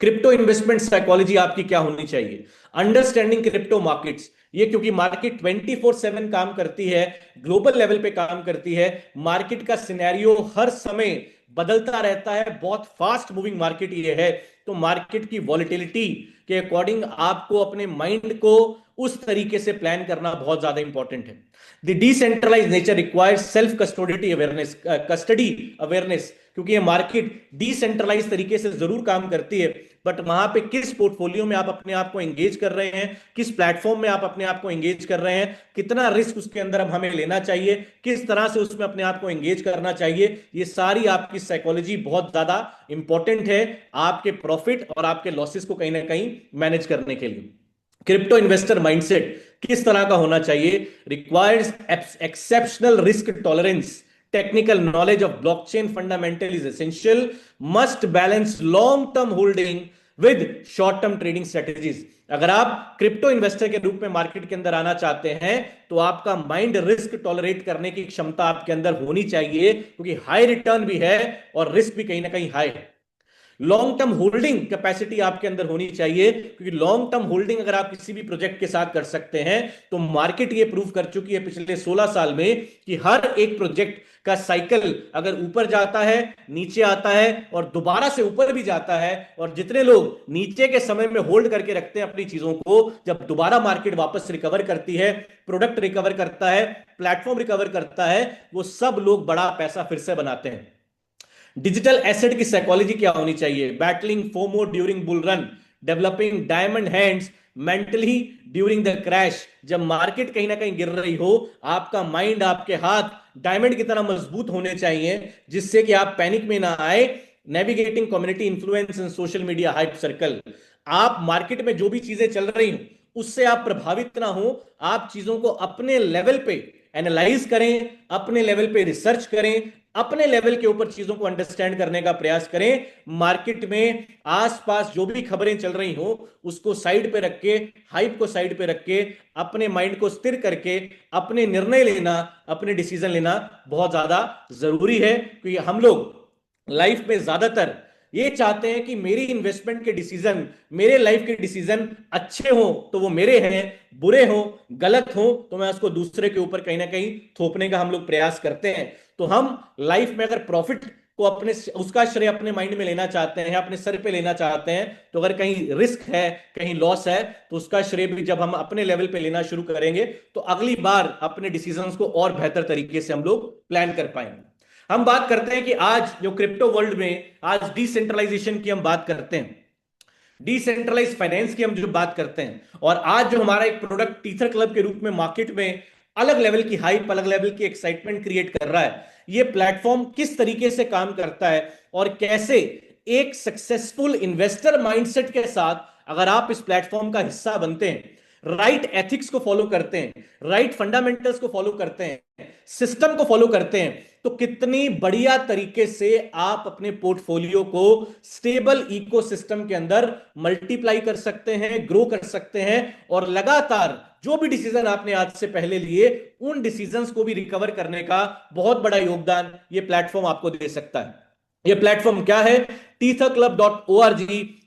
क्रिप्टो इन्वेस्टमेंट साइकोलॉजी आपकी क्या होनी चाहिए? अंडरस्टैंडिंग क्रिप्टो मार्केट्स, ये क्योंकि मार्केट 24/7 काम करती है, ग्लोबल लेवल पे काम करती है, मार्केट का सिनेरियो हर समय बदलता रहता है, बहुत फास्ट मूविंग मार्केट ये है। तो मार्केट की वॉलिटिलिटी के अकॉर्डिंग आपको अपने माइंड को उस तरीके से प्लान करना बहुत ज्यादा इंपॉर्टेंट है। The decentralize nature requires self custody awareness, custody awareness, क्योंकि ये मार्केट डिसेंट्रलाइज तरीके से जरूर काम करती है, बट वहां पे किस पोर्टफोलियो में आप अपने आप को एंगेज कर रहे हैं, किस प्लेटफॉर्म में आप अपने आप को एंगेज कर रहे हैं, कितना रिस्क उसके अंदर अब हमें लेना चाहिए, किस तरह से उसमें अपने आप को एंगेज करना चाहिए, ये सारी आपकी साइकोलॉजी बहुत ज्यादा इंपॉर्टेंट है आपके प्रॉफिट और आपके लॉसेस को कहीं ना कहीं मैनेज करने के लिए। क्रिप्टो इन्वेस्टर माइंडसेट किस तरह का होना चाहिए? Requires exceptional risk tolerance, technical knowledge of blockchain fundamental is essential, must balance long term holding with short term trading strategies। अगर आप क्रिप्टो इन्वेस्टर के रूप में मार्केट के अंदर आना चाहते हैं तो आपका माइंड रिस्क टॉलरेट करने की क्षमता आपके अंदर होनी चाहिए, क्योंकि हाई रिटर्न भी है और रिस्क भी कहीं ना कहीं हाई है। लॉन्ग टर्म होल्डिंग कैपेसिटी आपके अंदर होनी चाहिए, क्योंकि लॉन्ग टर्म होल्डिंग अगर आप किसी भी प्रोजेक्ट के साथ कर सकते हैं तो मार्केट ये प्रूव कर चुकी है पिछले 16 साल में कि हर एक प्रोजेक्ट का साइकिल अगर ऊपर जाता है, नीचे आता है और दोबारा से ऊपर भी जाता है, और जितने लोग नीचे के समय में होल्ड करके रखते हैं अपनी चीजों को, जब दोबारा मार्केट वापस रिकवर करती है, प्रोडक्ट रिकवर करता है, प्लेटफॉर्म रिकवर करता है, वो सब लोग बड़ा पैसा फिर से बनाते हैं। डिजिटल एसेट की साइकोलॉजी क्या होनी चाहिए? Battling FOMO during bull run, developing diamond hands mentally during the crash. जब मार्केट कहीं ना कहीं गिर रही हो, आपका माइंड, आपके हाथ डायमंड की तरह मजबूत होने चाहिए, जिससे कि आप पैनिक में ना आए। नेविगेटिंग कम्युनिटी इन्फ्लुएंस इन सोशल मीडिया हाइप सर्कल। आप मार्केट में जो भी चीजें चल रही हो उससे आप प्रभावित ना हो, आप चीजों को अपने लेवल पे एनालाइज करें, अपने लेवल पे रिसर्च करें, अपने लेवल के ऊपर चीजों को अंडरस्टैंड करने का प्रयास करें। मार्केट में आसपास जो भी खबरें चल रही हो उसको साइड पे रख के, हाइप को साइड पे रख के, अपने माइंड को स्थिर करके अपने निर्णय लेना, अपने डिसीजन लेना बहुत ज्यादा जरूरी है। क्योंकि हम लोग लाइफ में ज्यादातर ये चाहते हैं कि मेरी इन्वेस्टमेंट के डिसीजन, मेरे लाइफ के डिसीजन अच्छे हो तो वो मेरे हैं, बुरे हो, गलत हो तो मैं उसको दूसरे के ऊपर कहीं ना कहीं थोपने का हम लोग प्रयास करते हैं। तो हम लाइफ में अगर प्रॉफिट को अपने, उसका श्रेय अपने माइंड में लेना चाहते हैं, अपने सर पे लेना चाहते हैं, तो अगर कहीं रिस्क है, कहीं लॉस है, तो उसका श्रेय भी जब हम अपने लेवल पे लेना शुरू करेंगे तो अगली बार अपने डिसीजंस को और बेहतर तरीके से हम लोग प्लान कर पाएंगे। हम बात करते हैं कि आज जो क्रिप्टो वर्ल्ड में आज डिसेंट्रलाइजेशन की हम बात करते हैं, डिसेंट्रलाइज फाइनेंस की हम जो बात करते हैं, और आज जो हमारा एक प्रोडक्ट टीथर क्लब के रूप में मार्केट में अलग लेवल की हाइप, अलग लेवल की एक्साइटमेंट क्रिएट कर रहा है, ये प्लेटफॉर्म किस तरीके से काम करता है और कैसे एक सक्सेसफुल इन्वेस्टर माइंडसेट के साथ अगर आप इस प्लेटफॉर्म का हिस्सा बनते हैं, राइट एथिक्स को फॉलो करते हैं, राइट फंडामेंटल्स को फॉलो करते हैं, सिस्टम को फॉलो करते हैं, तो कितनी बढ़िया तरीके से आप अपने पोर्टफोलियो को स्टेबल इकोसिस्टम के अंदर मल्टीप्लाई कर सकते हैं, ग्रो कर सकते हैं, और लगातार जो भी डिसीजन आपने आज से पहले लिए उन डिसीजंस को भी रिकवर करने का बहुत बड़ा योगदान ये प्लेटफॉर्म आपको दे सकता है। ये प्लेटफॉर्म क्या है? tetherclub.org,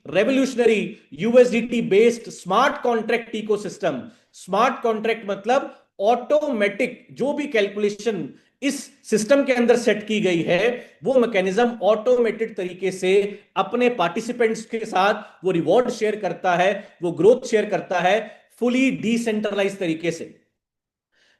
revolutionary USDT based smart contract ecosystem. Smart contract मतलब ऑटोमेटिक जो भी कैलकुलेशन इस सिस्टम के अंदर सेट की गई है, वो मैकेनिज्म ऑटोमेटेड तरीके से अपने पार्टिसिपेंट्स के साथ वो रिवॉर्ड शेयर करता है, वो ग्रोथ शेयर करता है, फुली डिसेंट्रलाइज तरीके से।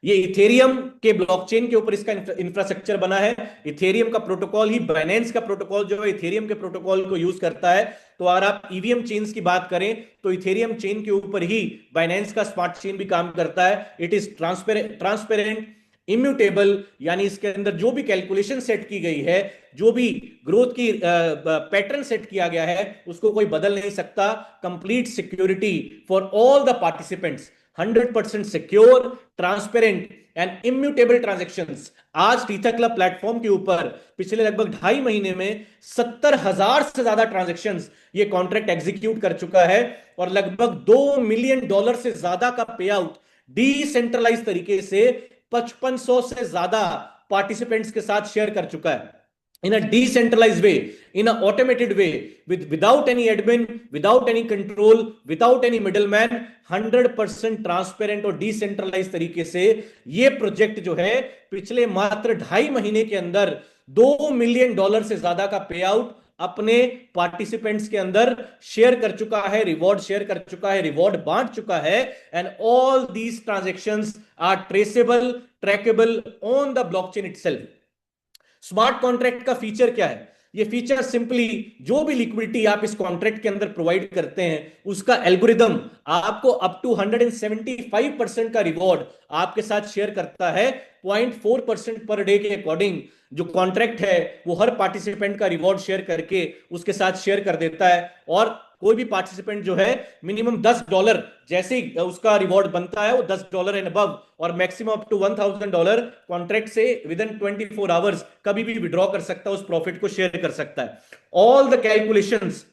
ये इथेरियम के ब्लॉकचेन के ऊपर इसका इंफ्रास्ट्रक्चर बना है। इथेरियम का प्रोटोकॉल ही बाइनेंस का प्रोटोकॉल जो है इथेरियम के प्रोटोकॉल को यूज करता है। तो अगर आप ईवीएम चेन्स की बात करें तो इथेरियम चेन के ऊपर ही बाइनेंस का स्मार्ट चेन भी काम करता है। इट इज ट्रांसपेरेंट, इम्यूटेबल, यानी इसके अंदर जो भी कैलकुलेशन सेट की गई है, जो भी ग्रोथ की पैटर्न सेट किया गया है, उसको कोई बदल नहीं सकता। Complete security for all the participants, 100% secure, transparent and immutable transactions. आज टीथर क्लब प्लेटफॉर्म के ऊपर पिछले लगभग 2.5 महीने में 70,000 से ज्यादा ट्रांजैक्शंस ये कॉन्ट्रैक्ट एग्जीक्यूट कर चुका है, और लगभग $2 मिलियन से ज्यादा का पे आउट डिसेंट्रलाइज तरीके से 5500 से ज्यादा पार्टिसिपेंट्स के साथ शेयर कर चुका है। In a decentralized way, in an automated way, without any admin, without any control, without any middleman, 100% transparent और डिसेंट्रलाइज तरीके से ये प्रोजेक्ट जो है पिछले मात्र 2.5 महीने के अंदर $2 मिलियन से ज्यादा का पे आउट अपने पार्टिसिपेंट्स के अंदर शेयर कर चुका है, रिवॉर्ड शेयर कर चुका है, रिवॉर्ड बांट चुका है। And all these transactions are traceable, trackable on the blockchain itself. Smart contract का फीचर क्या है? ये फीचर सिंपली जो भी लिक्विडिटी आप इस कॉन्ट्रैक्ट के अंदर प्रोवाइड करते हैं उसका एल्गोरिदम आपको अप टू 175% का रिवॉर्ड आपके साथ शेयर करता है। 0.4% पर डे के अकॉर्डिंग जो कॉन्ट्रैक्ट है वो हर पार्टिसिपेंट का रिवॉर्ड शेयर करके उसके साथ शेयर कर देता है। और कोई भी पार्टिसिपेंट जो है मिनिमम $10 जैसे ही उसका रिवॉर्ड बनता है वो $10 एंड अबव, और मैक्सिमम अप टू $1,000 कॉन्ट्रैक्ट से विद इन 24 आवर्स कभी भी विड्रॉ कर सकता है, उस प्रॉफिट को शेयर कर सकता है। All the calculations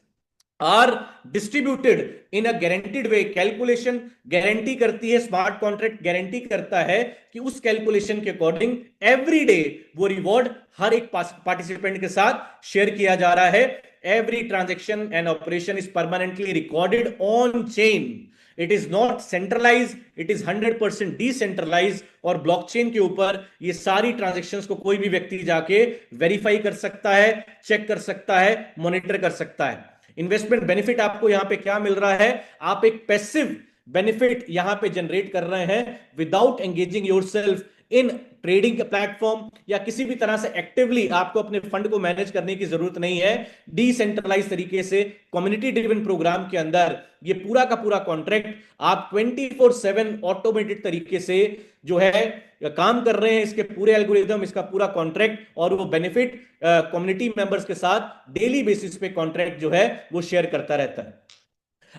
are distributed in a guaranteed way. Calculation guarantee करती है, स्मार्ट कॉन्ट्रैक्ट गारंटी करता है कि उस कैलकुलेशन के अकॉर्डिंग एवरी डे वो रिवॉर्ड हर एक पार्टिसिपेंट के साथ शेयर किया जा रहा है। Every transaction and operation is permanently recorded on chain. It is not centralise, it is 100% decentralise. और ब्लॉकचेन के ऊपर ये सारी ट्रांजेक्शन्स को कोई भी व्यक्ति जाके वेरीफाई कर सकता है, चेक कर सकता है, मॉनिटर कर सकता है। इन्वेस्टमेंट बेनिफिट आपको यहां पे क्या मिल रहा है? आप एक पैसिव बेनिफिट यहां पे जनरेट कर रहे हैं without engaging yourself in trading platform या किसी भी तरह से एक्टिवली आपको अपने फंड को मैनेज करने की जरूरत नहीं है। डिसेंट्रलाइज तरीके से कम्युनिटी ड्रिवन प्रोग्राम के अंदर ये पूरा का पूरा कॉन्ट्रैक्ट आप 24/7 ऑटोमेटेड तरीके से जो है काम कर रहे हैं, इसके पूरे एल्गोरिदम, इसका पूरा कॉन्ट्रैक्ट और वो बेनिफिट कम्युनिटी मेंबर्स के साथ डेली बेसिस पे कॉन्ट्रैक्ट जो है वो शेयर करता रहता है।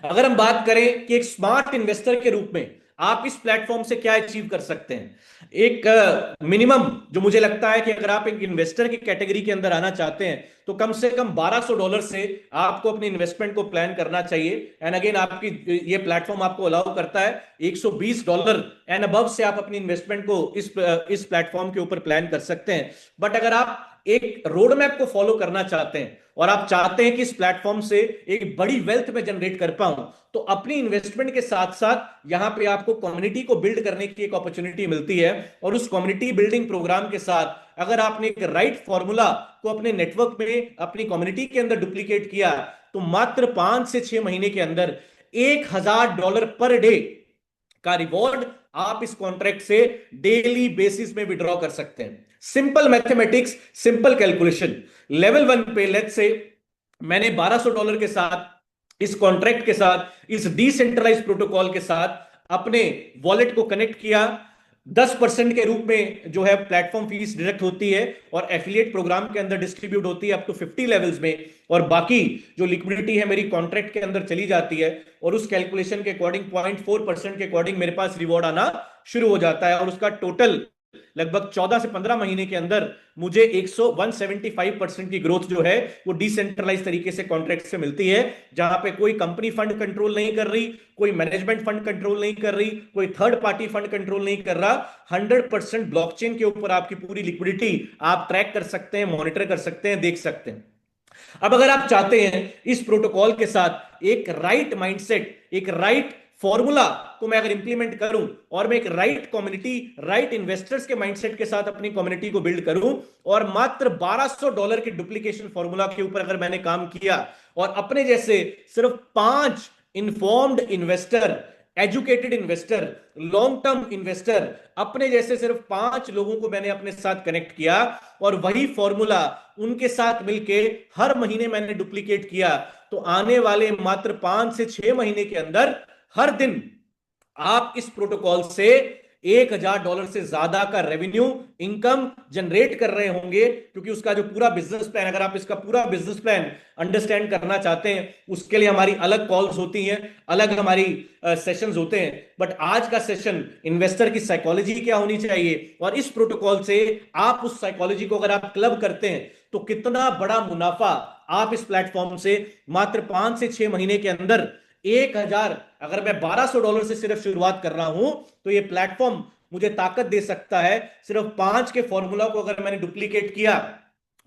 अगर हम बात करें कि एक स्मार्ट इन्वेस्टर के रूप में आप इस प्लेटफॉर्म से क्या अचीव कर सकते हैं, एक मिनिमम जो मुझे लगता है कि अगर आप एक इन्वेस्टर की कैटेगरी के अंदर आना चाहते हैं तो कम से कम $1200 से आपको अपनी इन्वेस्टमेंट को प्लान करना चाहिए। एंड अगेन आपकी ये प्लेटफॉर्म आपको अलाउ करता है $120 एंड अबव से आप अपनी इन्वेस्टमेंट को इस प्लेटफॉर्म के ऊपर प्लान कर सकते हैं। बट अगर आप एक रोड मैप को फॉलो करना चाहते हैं और आप चाहते हैं कि इस प्लेटफॉर्म से एक बड़ी वेल्थ में जनरेट कर पाऊं, तो अपनी इन्वेस्टमेंट के साथ साथ यहां पे आपको कम्युनिटी को बिल्ड करने की एक अपॉर्चुनिटी मिलती है। और उस कम्युनिटी बिल्डिंग प्रोग्राम के साथ अगर आपने एक राइट फॉर्मूला को अपने नेटवर्क में, अपनी कम्युनिटी के अंदर डुप्लीकेट किया, तो मात्र 5 से 6 महीने के अंदर $1000 पर डे का रिवॉर्ड आप इस कॉन्ट्रैक्ट से डेली बेसिस में विड्रॉ कर सकते हैं। Simple mathematics, simple calculation. Level 1 पे लेट्स से मैंने $1200 के साथ, इस कॉन्ट्रैक्ट के साथ, इस डिसेंट्रलाइज प्रोटोकॉल के साथ अपने वॉलेट को कनेक्ट किया। 10% के रूप में जो है प्लेटफॉर्म फीस डायरेक्ट होती है और एफिलिएट प्रोग्राम के अंदर डिस्ट्रीब्यूट होती है अप टू 50 लेवल्स में, और बाकी जो लिक्विडिटी है मेरी कॉन्ट्रैक्ट के अंदर चली जाती है और उस कैलकुलेशन के अकॉर्डिंग 0.4% के अकॉर्डिंग मेरे पास रिवॉर्ड आना शुरू हो जाता है। और उसका टोटल लगभग 14 से 15 महीने के अंदर मुझे 175% की ग्रोथ जो है वो डिसेंट्रलाइज तरीके से कॉन्ट्रैक्ट से मिलती है, जहां पे कोई कंपनी फंड कंट्रोल नहीं कर रही, कोई मैनेजमेंट फंड कंट्रोल नहीं कर रही, कोई थर्ड पार्टी फंड कंट्रोल नहीं कर रहा। 100% ब्लॉकचेन के ऊपर आपकी पूरी लिक्विडिटी आप ट्रैक कर सकते हैं, मॉनिटर कर सकते हैं, देख सकते हैं। अब अगर आप चाहते हैं इस प्रोटोकॉल के साथ एक राइट माइंडसेट, एक राइट फॉर्मूला को मैं अगर इंप्लीमेंट करूं और मैं एक राइट कम्युनिटी, राइट इन्वेस्टर्स के माइंडसेट के साथ अपनी कम्युनिटी को बिल्ड करूं और मात्र $1200 के डुप्लीकेशन फॉर्मूला के ऊपर अगर मैंने काम किया और अपने जैसे सिर्फ 5 informed investor, educated investor, long term investor, अपने जैसे सिर्फ 5 लोगों को मैंने अपने साथ कनेक्ट किया और वही फॉर्मूला उनके साथ मिलके हर महीने मैंने डुप्लीकेट किया, तो आने वाले मात्र 5 से 6 महीने के अंदर हर दिन आप इस प्रोटोकॉल से $1000 से ज्यादा का रेवेन्यू, इनकम जनरेट कर रहे होंगे। क्योंकि उसका जो पूरा बिजनेस प्लान, अगर आप इसका पूरा बिजनेस प्लान अंडरस्टैंड करना चाहते हैं, उसके लिए हमारी अलग कॉल्स होती हैं, अलग हमारी सेशंस होते हैं। बट आज का सेशन इन्वेस्टर की साइकोलॉजी क्या होनी चाहिए और इस प्रोटोकॉल से आप उस साइकोलॉजी को अगर आप क्लब करते हैं तो कितना बड़ा मुनाफा आप इस प्लेटफॉर्म से मात्र 5 से 6 महीने के अंदर 1000, अगर मैं $1200 से सिर्फ शुरुआत कर रहा हूं तो ये प्लेटफॉर्म मुझे ताकत दे सकता है। सिर्फ 5 के फॉर्मूला को अगर मैंने डुप्लीकेट किया,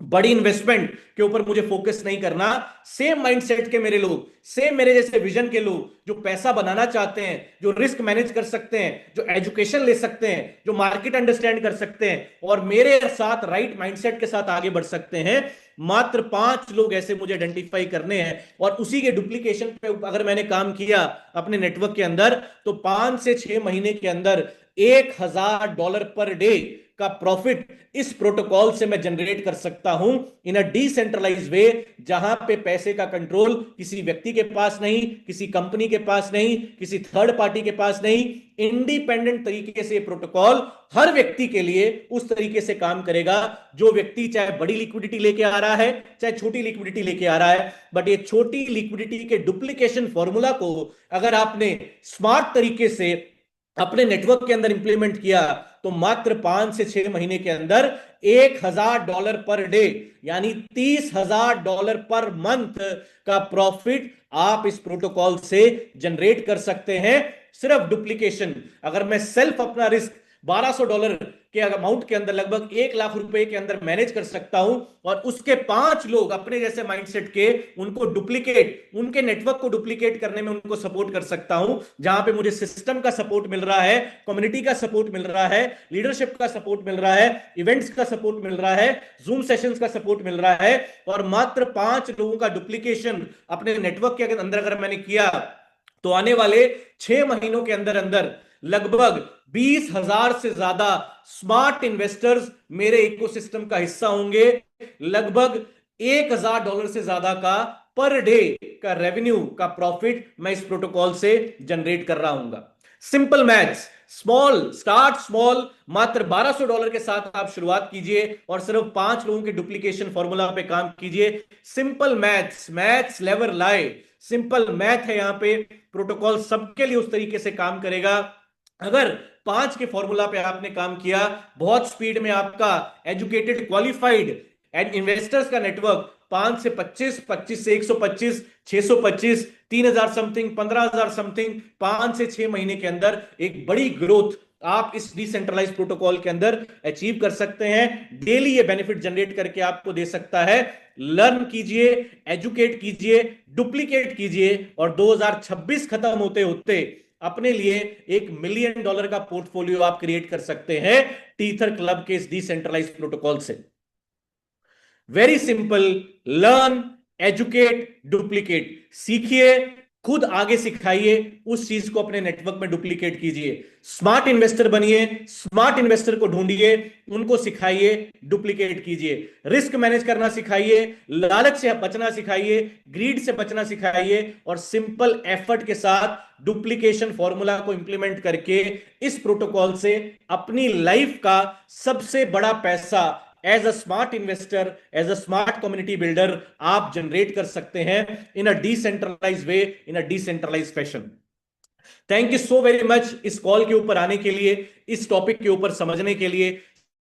बड़ी इन्वेस्टमेंट के ऊपर मुझे फोकस नहीं करना, सेम माइंडसेट के मेरे लोग, सेम मेरे जैसे विजन के लोग जो पैसा बनाना चाहते हैं, जो रिस्क मैनेज कर सकते हैं, जो एजुकेशन ले सकते हैं, जो मार्केट अंडरस्टैंड कर सकते हैं और मेरे साथ राइट माइंडसेट के साथ आगे बढ़ सकते हैं, मात्र 5 लोग ऐसे मुझे आइडेंटिफाई करने हैं। और उसी के डुप्लीकेशन पे अगर मैंने काम किया अपने नेटवर्क के अंदर, तो 5 से 6 महीने के अंदर $1000 पर डे का प्रॉफिट इस प्रोटोकॉल से मैं जनरेट कर सकता हूं इन अ डिसेंट्रलाइज वे, जहां पे पैसे का कंट्रोल किसी व्यक्ति के पास नहीं, किसी कंपनी के पास नहीं, किसी थर्ड पार्टी के पास नहीं। इंडिपेंडेंट तरीके से प्रोटोकॉल हर व्यक्ति के लिए उस तरीके से काम करेगा जो व्यक्ति चाहे बड़ी लिक्विडिटी लेके आ रहा है, चाहे छोटी लिक्विडिटी लेके आ रहा है। बट ये छोटी लिक्विडिटी के डुप्लीकेशन फॉर्मूला को अगर आपने स्मार्ट तरीके से अपने नेटवर्क के अंदर इंप्लीमेंट किया तो मात्र 5 से 6 महीने के अंदर $1,000 पर डे यानी $30,000 पर मंथ का प्रॉफिट आप इस प्रोटोकॉल से जनरेट कर सकते हैं। सिर्फ डुप्लीकेशन, अगर मैं सेल्फ अपना रिस्क $1,200 के अमाउंट के अंदर लगभग ₹1,00,000 के अंदर मैनेज कर सकता हूं और उसके 5 लोग अपने जैसे माइंडसेट के उनको डुप्लीकेट, उनके नेटवर्क को डुप्लीकेट करने में उनको सपोर्ट कर सकता हूं, जहां पे मुझे सिस्टम का सपोर्ट मिल रहा है, कम्युनिटी का सपोर्ट मिल रहा है, लीडरशिप का सपोर्ट मिल रहा है, इवेंट्स का सपोर्ट मिल रहा है, जूम सेशंस का सपोर्ट मिल रहा है, और मात्र 5 लोगों का डुप्लीकेशन अपने नेटवर्क के अंदर अगर मैंने किया तो आने वाले 6 महीनों के अंदर अंदर लगभग 20,000 से ज्यादा स्मार्ट इन्वेस्टर्स मेरे इकोसिस्टम का हिस्सा होंगे। लगभग $1,000 से ज्यादा का पर डे का रेवेन्यू का प्रॉफिट मैं इस प्रोटोकॉल से जनरेट कर रहा हूंगा। Simple maths, small start small, मात्र $1,200 के साथ आप शुरुआत कीजिए और सिर्फ 5 लोगों के डुप्लीकेशन फॉर्मूला पे काम कीजिए। सिंपल मैथ्स, मैथ्स नेवर लाई, सिंपल मैथ है यहां पे। प्रोटोकॉल सबके लिए उस तरीके से काम करेगा। अगर 5 के फॉर्मूला पे आपने काम किया, बहुत स्पीड में आपका एजुकेटेड क्वालिफाइड एंड इन्वेस्टर्स का नेटवर्क 5 से 25, 25 से 125, 625, 3,000 समथिंग, 15,000 समथिंग, 5 से 6 महीने के अंदर एक बड़ी ग्रोथ आप इस डिसेंट्रलाइज प्रोटोकॉल के अंदर अचीव कर सकते हैं। डेली ये बेनिफिट जनरेट करके आपको दे सकता है। लर्न कीजिए, एजुकेट कीजिए, डुप्लीकेट कीजिए और 2026 खत्म होते होते अपने लिए $1 मिलियन का पोर्टफोलियो आप क्रिएट कर सकते हैं टीथर क्लब के इस डिसेंट्रलाइज प्रोटोकॉल से। Very simple, learn, educate, duplicate. सीखिए, खुद आगे सिखाइए, उस चीज को अपने नेटवर्क में डुप्लीकेट कीजिए। स्मार्ट इन्वेस्टर बनिए, स्मार्ट इन्वेस्टर को ढूंढिए, उनको सिखाइए, डुप्लीकेट कीजिए। रिस्क मैनेज करना सिखाइए, लालच से बचना सिखाइए, ग्रीड से बचना सिखाइए और सिंपल एफर्ट के साथ डुप्लीकेशन फॉर्मूला को इंप्लीमेंट करके इस प्रोटोकॉल से अपनी लाइफ का सबसे बड़ा पैसा as a smart investor, as a smart community builder आप जनरेट कर सकते हैं in a decentralize way, in a decentralize fashion. Thank you so very much इस कॉल के ऊपर आने के लिए, इस टॉपिक के ऊपर समझने के लिए।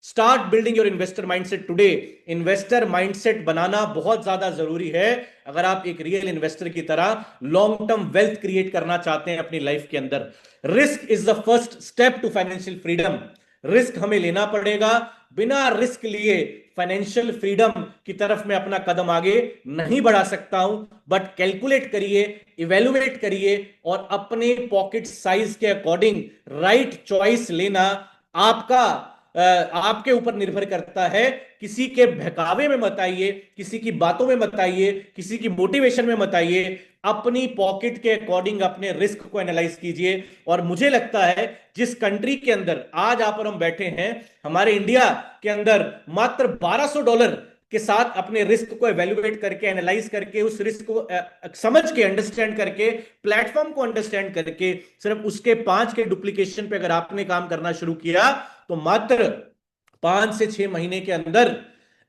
Start building your investor mindset today. Investor mindset बनाना बहुत ज्यादा जरूरी है अगर आप एक रियल इन्वेस्टर की तरह लॉन्ग टर्म वेल्थ क्रिएट करना चाहते हैं अपनी लाइफ के अंदर। Risk is the first step to financial freedom. Risk हमें लेना पड़ेगा, बिना रिस्क लिए फाइनेंशियल फ्रीडम की तरफ मैं अपना कदम आगे नहीं बढ़ा सकता हूं। बट कैलकुलेट करिए, इवेलुएट करिए और अपने पॉकेट साइज के अकॉर्डिंग राइट चॉइस लेना आपका आपके ऊपर निर्भर करता है। किसी के बहकावे में मत आइए, किसी की बातों में मत आइए, किसी की मोटिवेशन में मत आइए। अपनी पॉकेट के अकॉर्डिंग अपने रिस्क को एनालाइज कीजिए। और मुझे लगता है जिस कंट्री के अंदर आज आप और हम बैठे हैं, हमारे इंडिया के अंदर मात्र $1,200 के साथ अपने रिस्क को एवेल्युएट करके, एनालाइज करके, उस रिस्क को समझ के, अंडरस्टैंड करके, प्लेटफॉर्म को अंडरस्टैंड करके, सिर्फ उसके 5 के डुप्लीकेशन पे अगर आपने काम करना शुरू किया तो मात्र 5 से 6 महीने के अंदर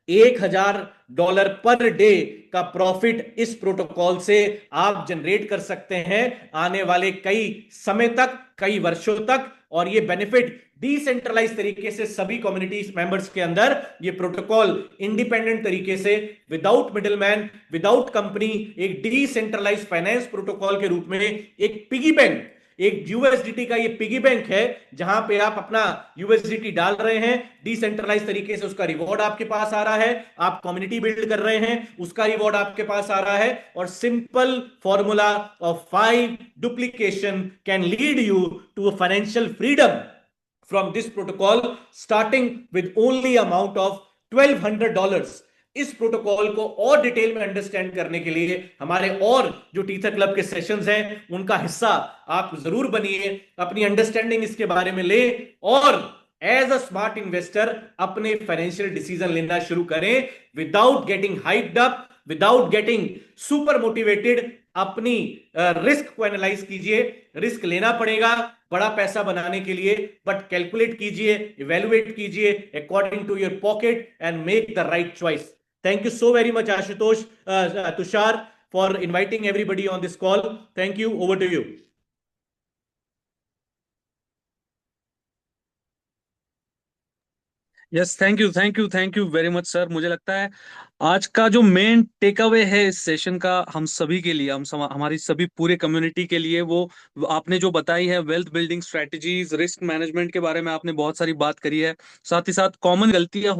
$1,000 पर डे का प्रॉफिट इस प्रोटोकॉल से आप जनरेट कर सकते हैं आने वाले कई समय तक, कई वर्षों तक। और ये बेनिफिट डिसेंट्रलाइज तरीके से सभी कम्युनिटी मेंबर्स के अंदर ये प्रोटोकॉल इंडिपेंडेंट तरीके से, विदाउट मिडिलमैन, विदाउट कंपनी, एक डिसेंट्रलाइज फाइनेंस प्रोटोकॉल के रूप में एक पिगी बैंक, एक यूएसडीटी का ये पिगी बैंक है जहां पे आप अपना यूएसडीटी डाल रहे हैं, डिसेंट्रलाइज तरीके से उसका रिवॉर्ड आपके पास आ रहा है, आप कम्युनिटी बिल्ड कर रहे हैं, उसका रिवॉर्ड आपके पास आ रहा है। और simple formula of 5 duplication can lead you to a financial freedom from this protocol starting with only amount of $1,200। इस प्रोटोकॉल को और डिटेल में अंडरस्टैंड करने के लिए हमारे और जो टीचर क्लब के सेशंस हैं उनका हिस्सा आप जरूर बनिए, अपनी अंडरस्टैंडिंग इसके बारे में ले और एज अ स्मार्ट इन्वेस्टर अपने फाइनेंशियल डिसीजन लेना शुरू करें without getting hyped up, without getting super motivated. अपनी रिस्क को एनालाइज कीजिए। रिस्क लेना पड़ेगा बड़ा पैसा बनाने के लिए, बट कैलकुलेट कीजिए, इवेलुएट कीजिए according to your pocket and make the right choice. Thank you so very much, Ashutosh, Tushar, for inviting everybody on this call. Thank you. Over to you. Yes, thank you very much sir. मुझे लगता है आज का जो main take away है इस session का, हम सभी के लिए, हमारी सभी पूरे कम्युनिटी के लिए, वो आपने जो बताई है wealth building strategies, risk management के बारे में आपने बहुत सारी बात करी है। साथ ही साथ कॉमन गलतियां